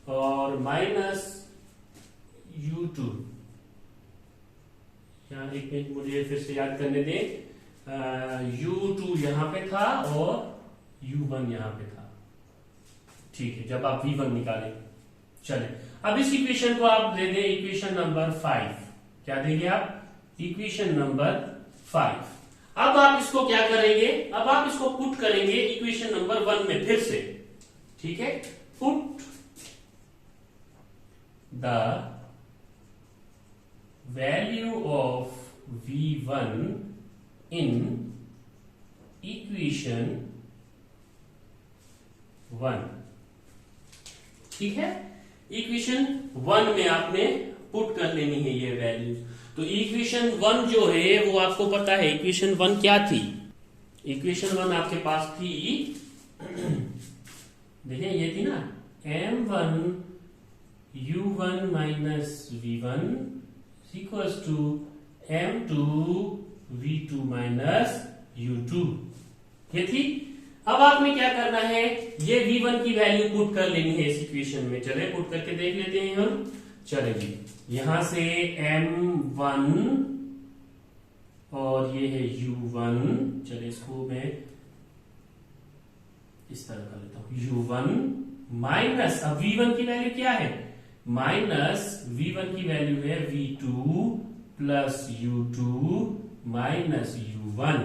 और माइनस U2। यहाँ एक मिनट मुझे फिर से याद करने दें, U2 यहां पे था और U1 यहां पे था, ठीक है, जब आप V1 निकालें। चले, अब इस इक्वेशन को आप दे दें इक्वेशन नंबर 5। क्या देंगे आप? Equation number 5। अब आप इसको क्या करेंगे? अब आप इसको पुट करेंगे इक्वेशन नंबर 1 में फिर से, ठीक है। Put the value of V1 in equation 1, ठीक है। इक्वेशन 1 में आपने पुट कर लेनी है ये वैल्यू। तो इक्वेशन 1 जो है वो आपको पता है, इक्वेशन 1 क्या थी? इक्वेशन 1 आपके पास थी, देखिए ये थी ना, M1 U1 minus V1 equals to M2 V2 minus U2, ये थी। अब आपने क्या करना है, ये V1 की वैल्यू पुट कर लेनी है इस इक्वेशन में। चले पुट करके देख लेते हैं हम। चलेंगे यहां से M1 और ये है U1, चले इसको मैं इस तरह कर लेता हूं, U1 माइनस, अब V1 की वैल्यू क्या है? माइनस V1 की वैल्यू है V2 plus U2 minus U1,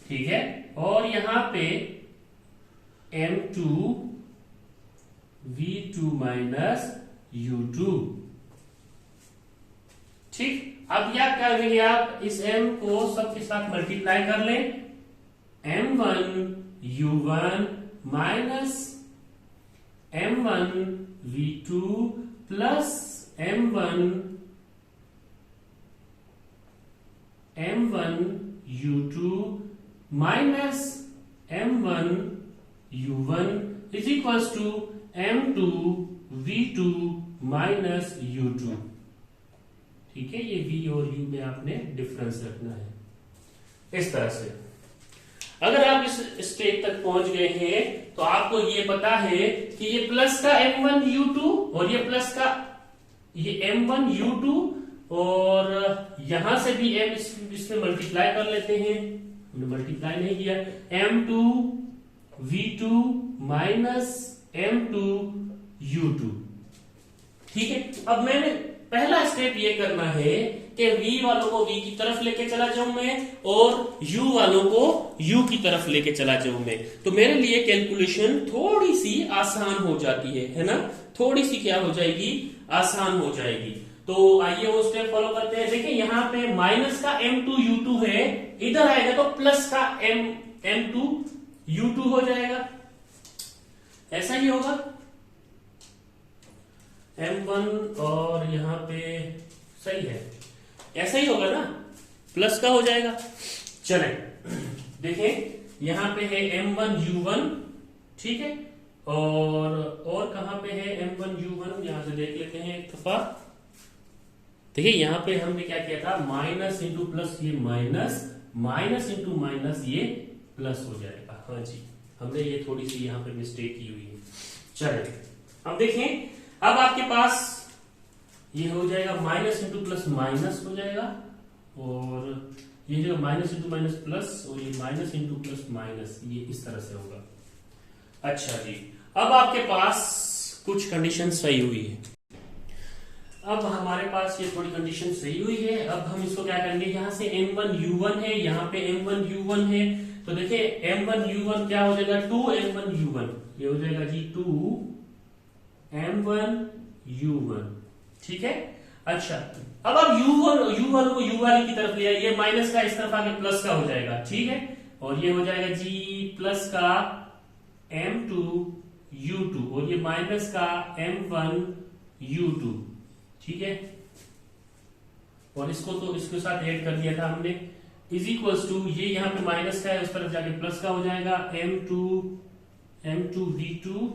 ठीक है। और यहां पे M2 V2 माइनस U2, ठीक। अब क्या करेंगे आप? इस M को सबके साथ मल्टीप्लाई कर लें, M1 U1 minus M1 V2 plus M1 U2 minus M1 U1 is equals to M2 V2 minus U2, ठीक है। ये V और U में आपने डिफरेंस रखना है इस तरह से। अगर आप इस स्टेज तक पहुंच गए हैं तो आपको ये पता है कि ये प्लस का M1 U2 और ये प्लस का ये M1 U2, और यहां से भी M इसमें मल्टीप्लाई कर लेते हैं, हमने मल्टीप्लाई नहीं किया, M2 V2 minus M2 U2, ठीक है। अब मैंने पहला स्टेप ये करना है कि V वालों को V की तरफ लेके चला जाऊं मैं, और U वालों को U की तरफ लेके चला जाऊं मैं। तो मेरे लिए कैलकुलेशन थोड़ी सी आसान हो जाती है ना, थोड़ी सी क्या हो जाएगी? आसान हो जाएगी। तो आइए वो स्टेप फॉलो करते हैं। देखिए यहां पे माइनस का M2 U2 है, इधर आएगा तो प्लस का M2 U2 हो जाएगा, ऐसा ही होगा। M1 और यहां पे सही है, ऐसा ही होगा ना, प्लस का हो जाएगा। चले देखें यहां पे है M1 U1, ठीक है, और कहां पे है M1 U1, यहां से देख लेते हैं एक दफा। देखिए यहां पे हमने क्या किया था, माइनस इंटू प्लस, ये माइनस, माइनस इंटू माइनस, ये प्लस हो जाएगा। हाँ जी, हमने ये थोड़ी सी यहां पे मिस्टेक की हुई है। चलिए अब देखें, अब आपके पास ये हो जाएगा माइनस इंटू प्लस माइनस हो जाएगा, और ये जो माइनस इंटू माइनस प्लस, और ये माइनस इंटू प्लस माइनस, ये इस तरह से होगा। अच्छा जी, अब आपके पास कुछ कंडीशन सही हुई है। अब हमारे पास ये थोड़ी कंडीशन सही हुई है। अब हम इसको क्या करेंगे, यहां से M1 U1 है, यहां पे M1 U1 है, तो देखिए M1 U1 क्या हो जाएगा, 2 M1 U1, ये हो जाएगा जी 2 M1 U1, ठीक है। अच्छा, अब आप U1 को U वाली की तरफ ले आइए, ये माइनस का इस तरफ आके प्लस का हो जाएगा, ठीक है, और ये हो जाएगा जी प्लस का m2u2 और ये माइनस का m1u2, ठीक है। और इसको तो इसके साथ ऐड कर दिया था हमने, इज इक्वल्स टू, ये यहां पे माइनस का है, उस तरफ जाके प्लस का हो जाएगा, m2v2,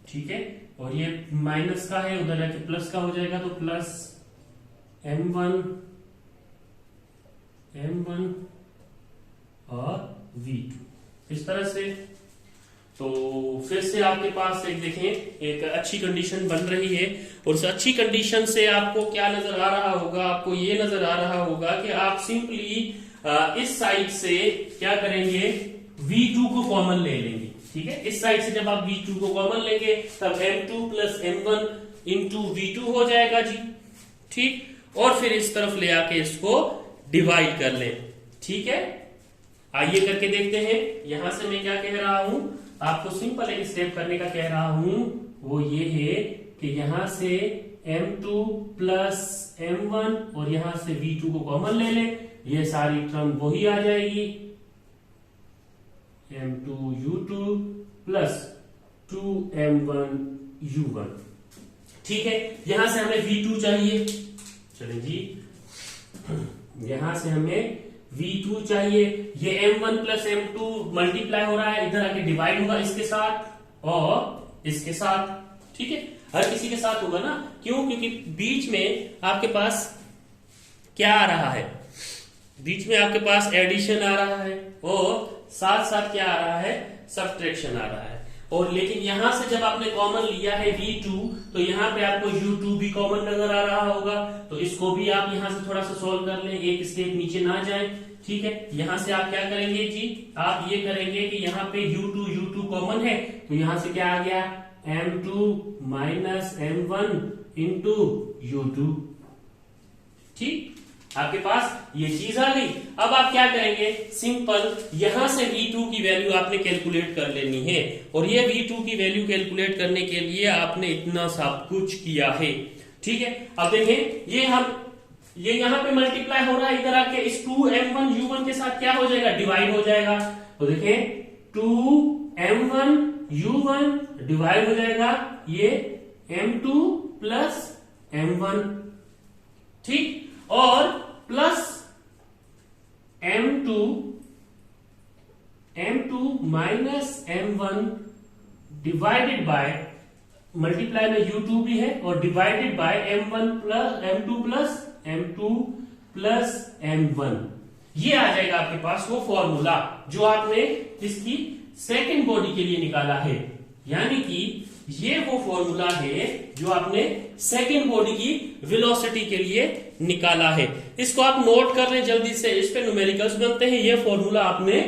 ठीक है। और ये माइनस का है, उधर जाके प्लस का हो जाएगा, तो प्लस m1 और v2 इस तरह से। तो फिर से आपके पास एक देखें, एक अच्छी कंडीशन बन रही है, और उस अच्छी कंडीशन से आपको क्या नजर आ रहा होगा, आपको ये नजर आ रहा होगा कि आप सिंपली इस साइड से क्या करेंगे, v2 को कॉमन ले लेंगे, ठीक है। इस साइड से जब आप v2 को कॉमन लेंगे तब m2 plus m1 into v2 हो जाएगा जी, ठीक। और फिर इस तरफ ले आके इसको डिवाइड कर लें, ठीक है। आइए करके देखते हैं। यहां से मैं क्या कह रहा हूं, आपको सिंपल एक स्टेप करने का कह रहा हूं, वो ये है कि यहां से m2 प्लस m1 और यहां से v2 को कॉमन ले लें, ये सारी टर्म वही आ जाएगी, m2u2 प्लस 2m1u1, ठीक है। यहां से हमें v2 चाहिए, चलिए जी, यहां से हमें v2 चाहिए। ये m1 प्लस m2 मल्टीप्लाई हो रहा है, इधर आके डिवाइड होगा इसके साथ और इसके साथ, ठीक है। हर किसी के साथ होगा ना, क्यों, क्योंकि बीच में आपके पास क्या आ रहा है, बीच में आपके पास एडिशन आ रहा है और साथ साथ क्या आ रहा है, सब्ट्रैक्शन आ रहा है। और लेकिन यहां से जब आपने कॉमन लिया है v2, तो यहां पे आपको u2 भी कॉमन नजर आ रहा होगा, तो इसको भी आप यहां से थोड़ा सा सोल्व कर लें, एक स्टेप नीचे ना जाए, ठीक है। यहां से आप क्या करेंगे जी, आप ये करेंगे कि यहां पे u2 कॉमन है, तो यहां से क्या आ गया, m2 minus m1 into u2, ठीक। आपके पास ये चीज आ गई। अब आप क्या करेंगे, सिंपल यहां से v2 की वैल्यू आपने कैलकुलेट कर लेनी है, और ये v2 की वैल्यू कैलकुलेट करने के लिए आपने इतना सब कुछ किया है, ठीक है। अब देखें, ये यहां पे मल्टीप्लाई हो रहा है, इधर आके इस 2m1u1 के साथ क्या हो जाएगा, डिवाइड हो जाएगा। तो देखें 2m1u1 डिवाइड हो जाएगा ये m2 प्लस m1, ठीक, और plus m2 minus m1 divided by, multiply में u2 भी है, और divided by m2 plus m1। ये आ जाएगा आपके पास वो फॉर्मूला जो आपने इसकी सेकंड बॉडी के लिए निकाला है, यानी कि ये वो फॉर्मूला है जो आपने सेकंड बॉडी की वेलोसिटी के लिए निकाला है। इसको आप नोट कर लें जल्दी से, इस पे न्यूमेरिकल्स बनते हैं, ये फॉर्मूला आपने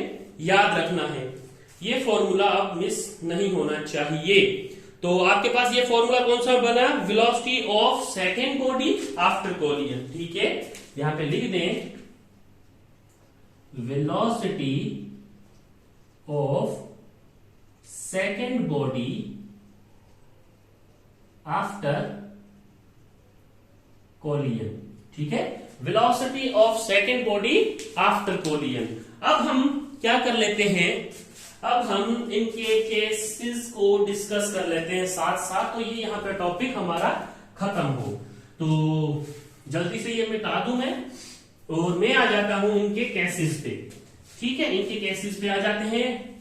याद रखना है, ये फॉर्मूला अब मिस नहीं होना चाहिए। तो आपके पास ये फॉर्मूला कौन सा बना, velocity of second body after collision, ठीक है। यहां पे लिख दें velocity of second body after collision, ठीक है, velocity of second body after collision. अब हम क्या कर लेते हैं, अब हम इनके केसेस को डिस्कस कर लेते हैं साथ साथ, तो ये यहां पे टॉपिक हमारा खत्म हो। तो जल्दी से ये मिटा दूं मैं, और मैं आ जाता हूं इनके केसेस पे, ठीक है। इनके केसेस पे आ जाते हैं,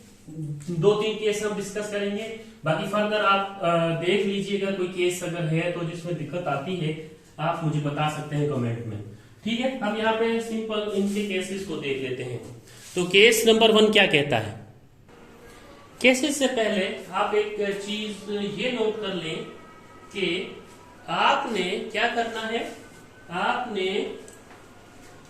2-3 केस हम डिस्कस करेंगे, बाकी फर्दर आप देख लीजिएगा, कोई केस अगर है तो जिसमें दिक्कत आती है आप मुझे बता सकते हैं कमेंट में, ठीक है। अब यहाँ पे सिंपल इनके केसेस को देख लेते हैं। तो केस नंबर 1 क्या कहता है, केसेस से पहले आप एक चीज ये नोट कर लें कि आपने क्या करना है, आपने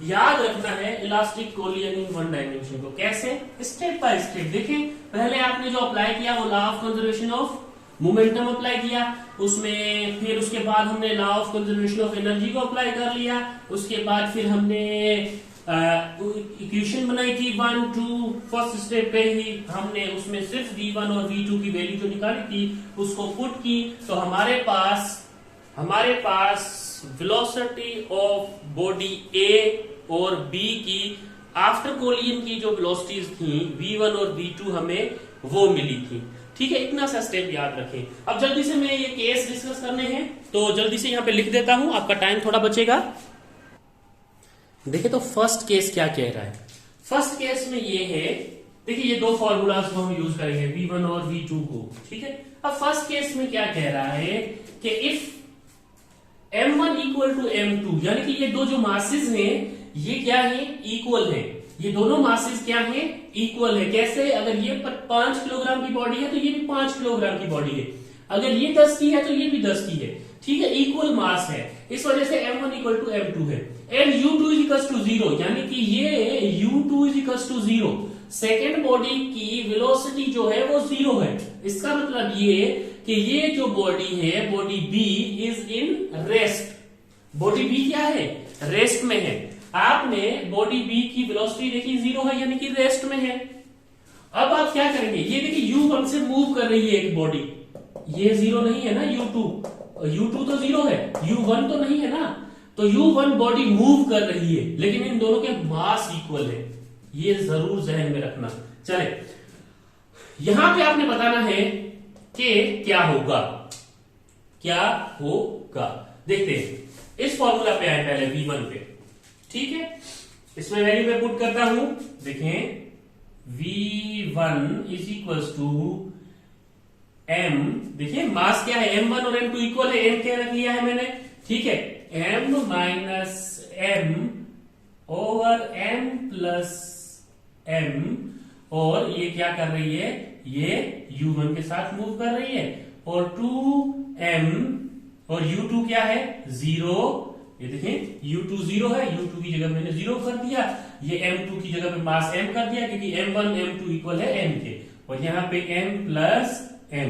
याद रखना है elastic collision in one dimension को। कैसे, स्टेप बाय स्टेप देखें। पहले आपने जो अप्लाई किया वो law of conservation of momentum apply किया, उसमें फिर उसके बाद हमने law of conservation of energy को अप्लाई कर लिया, उसके बाद फिर हमने इक्वेशन बनाई थी 1, 2, फर्स्ट स्टेप पे ही हमने उसमें सिर्फ v1 और v2 की वैल्यू जो निकाली थी उसको पुट की, तो हमारे पास वेलोसिटी ऑफ बॉडी A और B की आफ्टर कोलिजन की जो वेलोसिटीज थी v1 और v2 हमें वो मिली थी। ठीक है, इतना सा स्टेप याद रखें। अब जल्दी से मैं ये केस डिस्कस करने हैं, तो जल्दी से यहां पे लिख देता हूं, आपका टाइम थोड़ा बचेगा। देखिए तो फर्स्ट केस क्या कह रहा है। फर्स्ट केस में ये है, देखिए ये दो फॉर्मूलाज को हम यूज करेंगे v1 और v2 को। ठीक है, अब फर्स्ट केस में क्या कह रहा है कि if m1 equal to m2, यानी कि ये दो जो मासेस हैं ये क्या है, इक्वल है। ये दोनों मासेस क्या है, इक्वल है। कैसे, अगर ये 5 किलोग्राम की बॉडी है तो ये भी 5 किलोग्राम की बॉडी है, अगर ये 10 की है तो ये भी 10 की है। ठीक है, इक्वल मास है, इस वजह से m1 इक्वल टू m2 है। And u2 is equal to 0, यानी कि ये u2 is equal to 0, second body की वेलोसिटी जो है वो 0 है। इसका मतलब ये कि ये जो बॉडी है, body B is in rest. Body B क्या है, रेस्ट में है। आपने बॉडी B की वेलोसिटी देखी 0 है, यानी कि रेस्ट में है। अब आप क्या करेंगे, ये देखिए u1 से मूव कर रही है एक बॉडी, ये 0 नहीं है ना, u2 तो 0 है, u1 तो नहीं है ना, तो u1 बॉडी मूव कर रही है, लेकिन इन दोनों के मास इक्वल है, ये जरूर जहन में रखना। चले, यहां पे आपने बताना है कि क्या होगा, क्या होगा। देखते हैं, इस फॉर्मूला पे आए पहले v1 पे। ठीक है, इसमें वैल्यू मैं पुट करता हूं। देखें v1 is equal to m, देखिए मास क्या है, m1 और m2 इक्वल है, m क्या रख लिया है मैंने। ठीक है, m minus m over m plus m, और ये क्या कर रही है, ये u1 के साथ मूव कर रही है, और 2m और u2 क्या है, 0। ये देखें u2 0 है, u2 की जगह मैंने 0 कर दिया, ये m2 की जगह पे मास m कर दिया, क्योंकि m1 m2 इक्वल है m के, और यहाँ पे m प्लस m।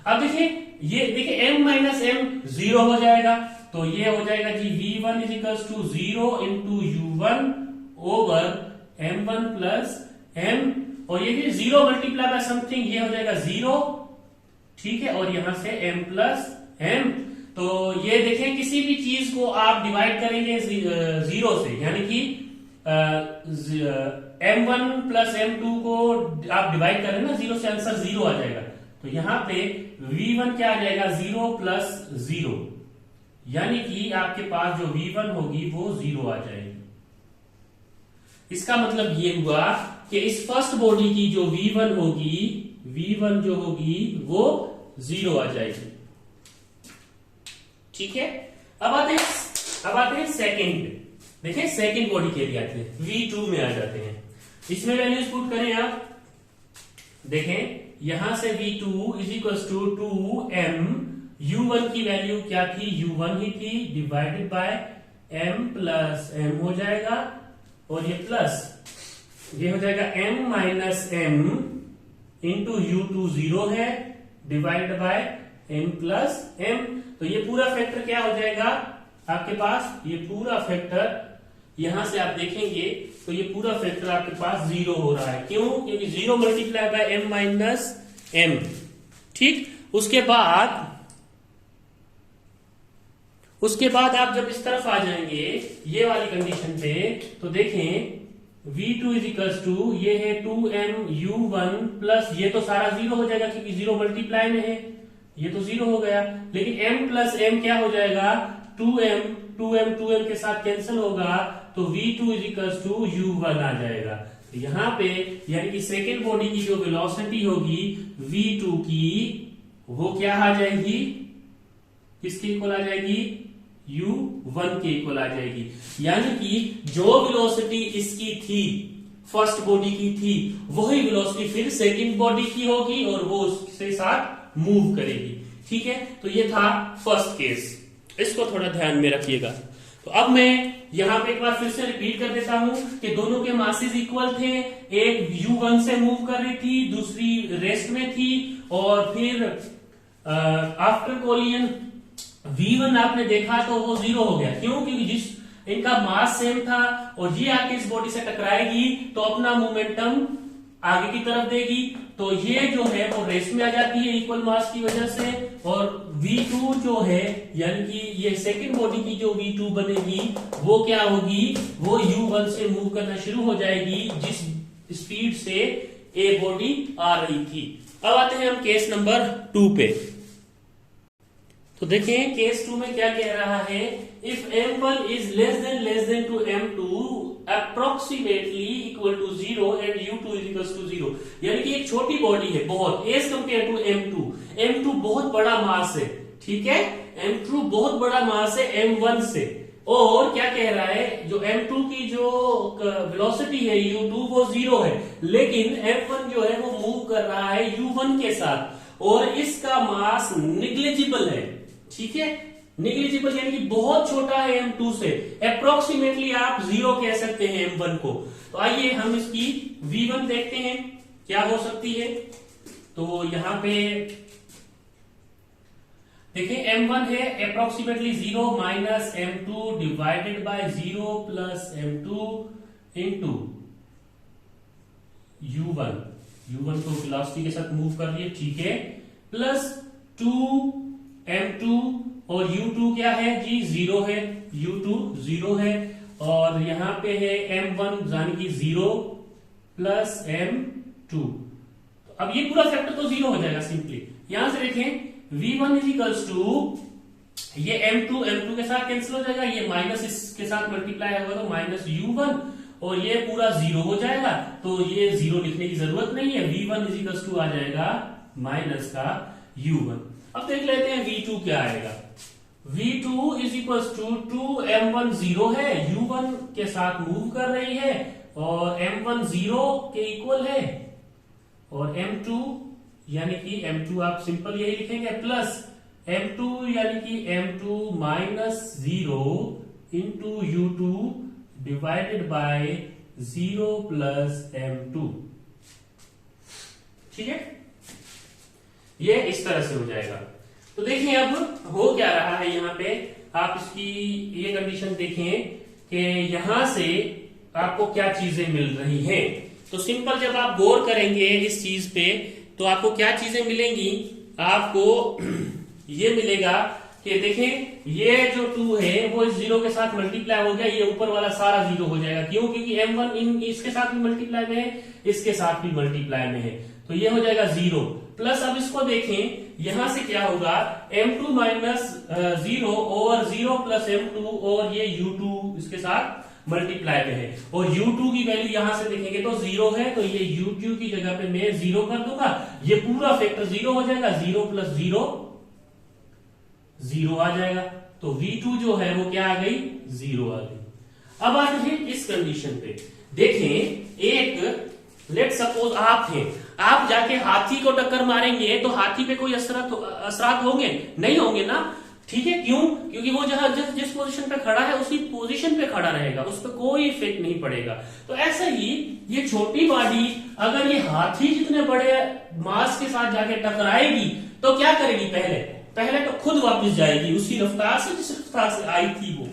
अब देखिए, ये देखिए m माइनस m 0 हो जाएगा, तो ये हो जाएगा जी v1 is equal to 0 into u1 over m1 plus m, और ये 0 मल्टीप्लाई बाय समथिंग, ये हो जाएगा 0। ठीक है, और यहां से m प्लस m, तो ये देखें किसी भी चीज को आप डिवाइड करेंगे 0 से, यानी कि m1 प्लस m2 को आप डिवाइड करें ना 0 से, आंसर 0 आ जाएगा। तो यहां पे v1 क्या आ जाएगा, 0 प्लस 0, यानी कि आपके पास जो v1 होगी वो 0 आ जाएगी। इसका मतलब ये हुआ कि इस फर्स्ट बॉडी की जो v1 होगी, v1 जो होगी वो 0 आ जाएगी। ठीक है, अब आते हैं सेकंड पे। देखिए सेकंड बॉडी के लिए आते हैं, v2 में आ जाते हैं। इसमें वैल्यूज पुट करें आप, देखें यहां से v2 is equal to 2m, u1 की वैल्यू क्या थी, u1 ही थी, divided by m plus m हो जाएगा, और ये प्लस ये हो जाएगा m minus m into u2 0 है, divided by m plus m। तो ये पूरा फैक्टर क्या हो जाएगा आपके पास, ये पूरा फैक्टर यहां से आप देखेंगे तो ये पूरा फैक्टर आपके पास 0 हो रहा है। क्यों, क्योंकि 0 multiply by m minus m। ठीक, उसके बाद आप जब इस तरफ आ जाएंगे ये वाली कंडीशन पे, तो देखें v2 इज इक्वल टू, ये है 2m u1 प्लस, ये तो सारा 0 हो जाएगा क्योंकि 0 मल्टीप्लाई में है, ये तो 0 हो गया, लेकिन m प्लस m क्या हो जाएगा, 2m के साथ कैंसिल होगा, तो v2 is equal to u1 आ जाएगा। तो यहाँ पे यानी कि सेकेंड बॉडी की जो वेलोसिटी होगी v2 की, वो क्या आ जाएगी, किसके इक्वल आ जाएगी, u1 के इक्वल आ जाएगी। यानी कि जो वेलोसिटी इसकी थी, फर्स्ट बॉडी की थी, वही वेलोसिटी फिर सेकंड बॉडी की होगी और वो उसके साथ मूव करेगी। ठीक है, तो ये था फर्स्ट केस, इसको थोड़ा ध्यान में रखिएगा। तो अब मैं यहां पे एक बार फिर से रिपीट कर देता हूं कि दोनों के मासेस इक्वल थे, एक u1 से मूव कर रही थी, दूसरी रेस्ट में थी, और फिर आफ्टर कोलिजन v1 आपने देखा तो वो 0 हो गया। क्यों, क्योंकि जिस इनका मास सेम था, और ये आके इस बॉडी से टकराएगी तो अपना मोमेंटम आगे की तरफ देगी, तो तो ये जो है वो रेस में आ जाती है इक्वल मास की वजह से, और V2 जो है यानी कि ये सेकंड बॉडी की जो V2 बनेगी वो क्या होगी, वो U1 से मूव करना शुरू हो जाएगी जिस स्पीड से ए बॉडी आ रही थी। अब आते हैं हम केस नंबर 2 पे। तो देखें केस 2 में क्या कह रहा है, if m1 is less than to m2 approximately equal to 0 and u2 is equal to 0, यानी कि एक छोटी बॉडी है बहुत एज कंपेयर टू m2 बहुत बड़ा मास है, ठीक है, m2 बहुत बड़ा मास है m1 से, और क्या कह रहा है जो m2 की जो वेलोसिटी है u2 वो 0 है, लेकिन m1 जो है वो मूव कर रहा है u1 के साथ और इसका मास निग्लिजिबल है, ठीक है, निग्लिजिबल यानी कि बहुत छोटा है m2 से, अप्रोक्सीमेटली आप 0 कह सकते हैं m1 को। तो आइए हम इसकी v1 देखते हैं क्या हो सकती है। तो यहां पे देखिए m1 है approximately 0 minus m2 divided by 0 plus m2 into u1 को वेलोसिटी के साथ मूव कर रही है, ठीक है, प्लस 2m2 और u2 क्या है जी 0 है, u2 0 है, और यहां पे है m1 यानी कि 0 प्लस m2। अब ये पूरा फैक्टर तो 0 हो जाएगा सिंपली, यहां से देखें v1 इज इक्वल्स टू ये m2 के साथ कैंसिल हो जाएगा, ये माइनस इसके साथ मल्टीप्लाई होगा तो माइनस u1 और ये पूरा 0 हो जाएगा, तो ये 0 लिखने की जरूरत नहीं है, v1 इज इक्वल्स टू आ जाएगा माइनस का u1। अब देख लेते हैं v2 क्या आएगा, v2 is equals to 2m1 0 है, u1 के साथ मूव कर रही है और m1 0 के इक्वल है, और m2 यानी कि m2 आप सिंपल यही लिखेंगे प्लस m2 यानी कि m2 minus 0 into u2 divided by 0 plus m2, ठीक है, ये इस तरह से हो जाएगा। तो देखिए अब हो क्या रहा है यहाँ पे, आप इसकी ये कंडीशन देखें कि यहां से आपको क्या चीजें मिल रही हैं। तो सिंपल जब आप गौर करेंगे इस चीज पे तो आपको क्या चीजें मिलेंगी, आपको ये मिलेगा कि देखें ये जो 2 है वो इस 0 के साथ मल्टीप्लाई हो गया, ये ऊपर वाला सारा 0 हो जाएगा, क्यों, क्योंकि m1 इसके साथ भी मल्टीप्लाई में है, इसके साथ भी मल्टीप्लाई में है, तो ये हो जाएगा 0 प्लस। अब इसको देखें यहां से क्या होगा, m2 माइनस 0 और 0 प्लस m2 और ये u2 इसके साथ मल्टीप्लाई में है, और u2 की वैल्यू यहां से देखेंगे तो 0 है, तो ये u2 की जगह पे मैं 0 कर दूंगा, ये पूरा फैक्टर 0 हो जाएगा, 0 प्लस 0 0 आ जाएगा, तो v2 जो है वो क्या आ गई 0 आ गई। अब आते हैं इस कंडीशन पे, देखें एक लेट सपोज आप हैं, आप जाके हाथी को टक्कर मारेंगे तो हाथी पे कोई असरात होंगे नहीं होंगे ना, ठीक है, क्यों, क्योंकि वो जहां जिस पोजीशन पे खड़ा है उसी पोजीशन पे खड़ा रहेगा, उस पर कोई इफेक्ट नहीं पड़ेगा। तो ऐसा ही ये छोटी बॉडी अगर ये हाथी जितने बड़े मास के साथ जाके टकराएगी तो क्या करेगी, पहले तो खुद वापस जाएगी उसी रफ्तार से जिस रफ्तार से आई थी वो,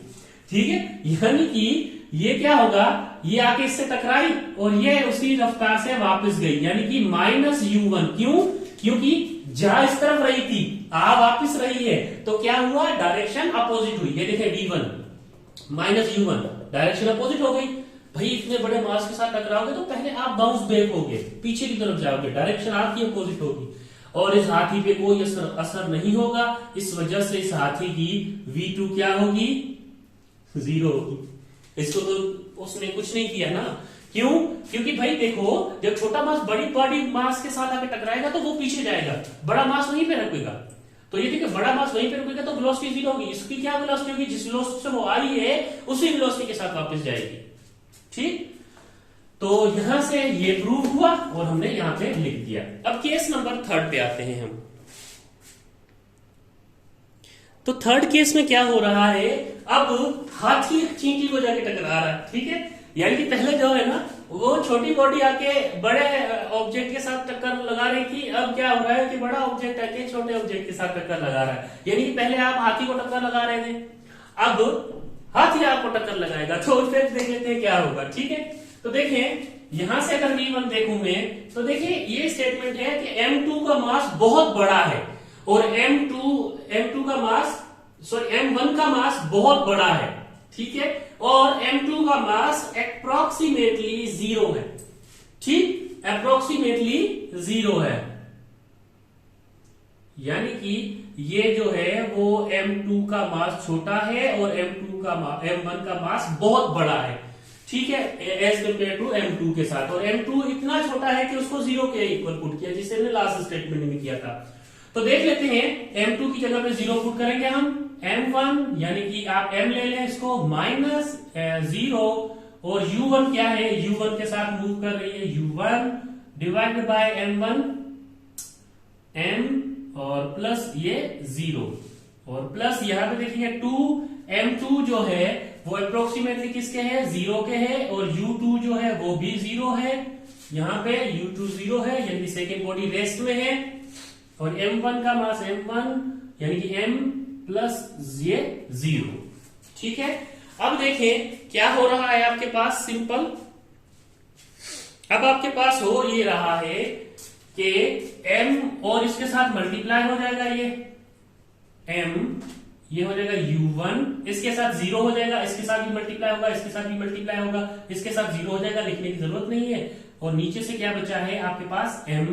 ठीक है, यानी कि ये क्या होगा, ये आके इससे टकराई और ये उसी रफ्तार से वापस गई, यानी कि माइनस u1, क्यों, क्योंकि जहां इस तरफ रही थी आ वापस रही है, तो क्या हुआ, डायरेक्शन अपोजिट हुई, ये देखें v1 minus u1 direction opposite हो गई। भाई इतने बड़े मास के साथ टकराओगे तो पहले आप बाउंस बैक होगे, पीछे की तरफ जाओगे, डायरेक्शन आपकी अपोजिट होगी, और इस हाथी पे कोई असर नहीं होगा, इस वजह से इस हाथी की v2 क्या होगी 0 होगी। इसको तो उसने कुछ नहीं किया ना, क्यों, क्योंकि भाई देखो जब छोटा मास बड़ी बॉडी मास के साथ आके टकराएगा तो वो पीछे जाएगा, बड़ा मास वहीं पे रुकेगा, तो ये देखिए बड़ा मास वहीं पे रुकेगा तो वेलोसिटी 0 होगी, इसकी क्या वेलोसिटी होगी, जिस वेलोसिटी से वो आई है उसी वेलोसिटी के साथ वापस जाएगी, ठीक। तो यहां से ये प्रूव हुआ और हमने यहां पे लिख दिया। अब केस नंबर 3 पे आते हैं हम। तो 3rd केस में क्या हो रहा है, अब हाथी चींटी को जाके टकरा रहा है, ठीक है, यानी कि पहले जो है ना वो छोटी बॉडी आके बड़े ऑब्जेक्ट के साथ टक्कर लगा रही थी, अब क्या हो रहा है कि बड़ा ऑब्जेक्ट आके छोटे ऑब्जेक्ट के साथ टक्कर लगा रहा है, यानी कि पहले आप हाथी को टक्कर लगा रहे थे, अब हाथी आपको टक्कर लगाएगा, तो फिर देख लेते हैं क्या होगा, ठीक है। तो देखें यहां से अगर V1 देखूं मैं, तो देखिए ये स्टेटमेंट है कि M2 का मास बहुत बड़ा है और M2 का मास M1 का मास बहुत बड़ा है, ठीक है, और M2 का मास अप्रोक्सीमेटली 0 है, ठीक, अप्रोक्सीमेटली 0 है, यानी कि ये जो है वो M2 का मास छोटा है और M1 का मास बहुत बड़ा है, ठीक है, एज कंपेयर टू M2 के साथ, और M2 इतना छोटा है कि उसको 0 के इक्वल पुट किया, जिसे हमने लास्ट स्टेटमेंट में किया था। तो देख लेते हैं, M2 की जगह पे 0 पुट करेंगे हम, M1 यानी कि आप M ले लें इसको, माइनस 0, और U1 क्या है, U1 के साथ मूव कर रही है, U1 divided bye M1 M और प्लस ये 0, और प्लस यहां पे देखेंगे 2, M2 जो है वो अप्रोक्सीमेटली किसके है, 0 के है, और U2 जो है वो भी 0 है, यहां पे U2 0 है, यानी सेकेंड बॉडी रेस्ट में है, और M1 का मास M1 यानी कि M प्लस ये 0, ठीक है। अब देखें क्या हो रहा है आपके पास, सिंपल, अब आपके पास हो ये रहा है कि M और इसके साथ मल्टीप्लाई हो जाएगा, ये M, ये हो जाएगा U1, इसके साथ 0 हो जाएगा, इसके साथ भी मल्टीप्लाई होगा, इसके साथ भी मल्टीप्लाई होगा, इसके साथ 0 हो जाएगा, लिखने की जरूरत नहीं है, और नीचे से क्या बचा है आपके पास M,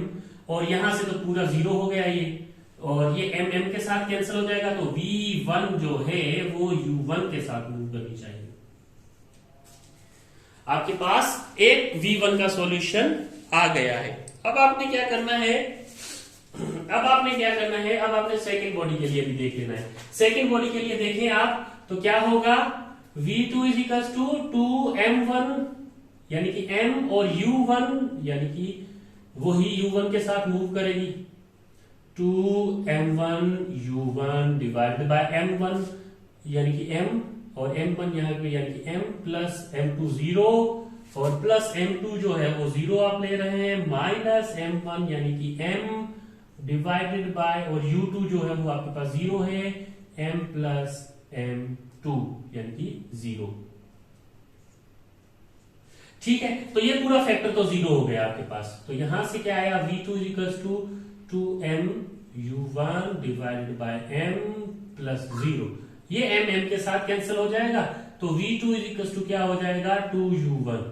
और यहां से तो पूरा 0 हो गया ये, और ये M के साथ कैंसिल हो जाएगा, तो V1 जो है वो U1 के साथ मूव करनी चाहिए। आपके पास एक V1 का सॉल्यूशन आ गया है। अब आपने क्या करना है, अब आपने सेकेंड बॉडी के लिए भी देख लेना है। सेकेंड बॉडी के लिए देखें आप, तो क्या होगा, V2 is equal to 2M1 यानी कि M, और U1 यानी कि वही U1 के साथ मूव करेगी, 2M1 U1 divided bye M1 यानी कि M, और M1 यहां पे यानी कि M प्लस M2 0, और प्लस M2 जो है वो 0 आप ले रहे हैं, माइनस M1 यानी कि M डिवाइडेड बाय, और U2 जो है वो आपके पास 0 है, M प्लस M2 यानी कि 0, ठीक है। तो ये पूरा फैक्टर तो 0 हो गया आपके पास, तो यहां से क्या आया, V2 is equal to 2M U1 divided by M plus 0, ये M के साथ कैंसिल हो जाएगा, तो V2 इज इक्वल टू क्या हो जाएगा, 2U1।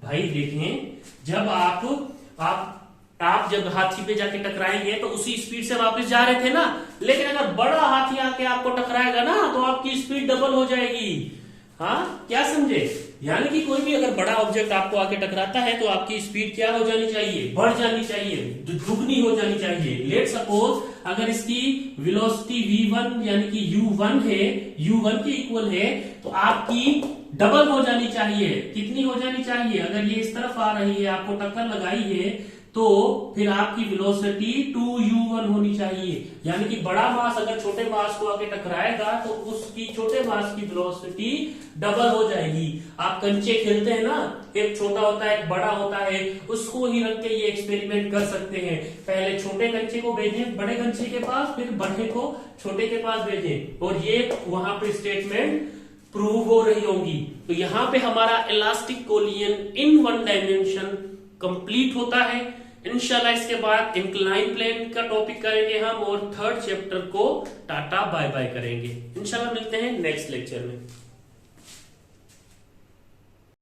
भाई देखें, जब आप जब हाथी पे जाके टकराएंगे तो उसी स्पीड से वापस जा रहे थे ना, लेकिन अगर बड़ा हाथी आके आपको टकराएगा ना तो आपकी स्पीड डबल हो जाएगी, हाँ, क्या समझे, यानी कि कोई भी अगर बड़ा ऑब्जेक्ट आपको आके टकराता है तो आपकी स्पीड क्या हो जानी चाहिए, बढ़ जानी चाहिए, दुगनी हो जानी चाहिए। लेट सपोज अगर इसकी वेलोसिटी V1 यानी कि U1 है, U1 के इक्वल है, तो आपकी डबल हो जानी चाहिए, कितनी हो जानी चाहिए, अगर ये इस तरफ आ रही है, आपको टक्कर लगाई है, तो फिर आपकी वेलोसिटी 2U1 होनी चाहिए, यानी कि बड़ा मास अगर छोटे मास को आके टकराएगा तो उसकी छोटे मास की वेलोसिटी डबल हो जाएगी। आप कंचे खेलते हैं ना, एक छोटा होता है एक बड़ा होता है, उसको ही रख के ये एक्सपेरिमेंट कर सकते हैं, पहले छोटे कंचे को भेजें बड़े कंचे के पास, फिर बड़े को छोटे के पास भेजें, और ये वहां पे स्टेटमेंट प्रूव हो रही होंगी। तो यहां पे हमारा elastic collision in one dimension complete होता है। इंशाल्लाह इसके बाद इंक्लाइन प्लेन का टॉपिक करेंगे हम, और थर्ड चैप्टर को टाटा बाय बाय करेंगे। इंशाल्लाह मिलते हैं नेक्स्ट लेक्चर में।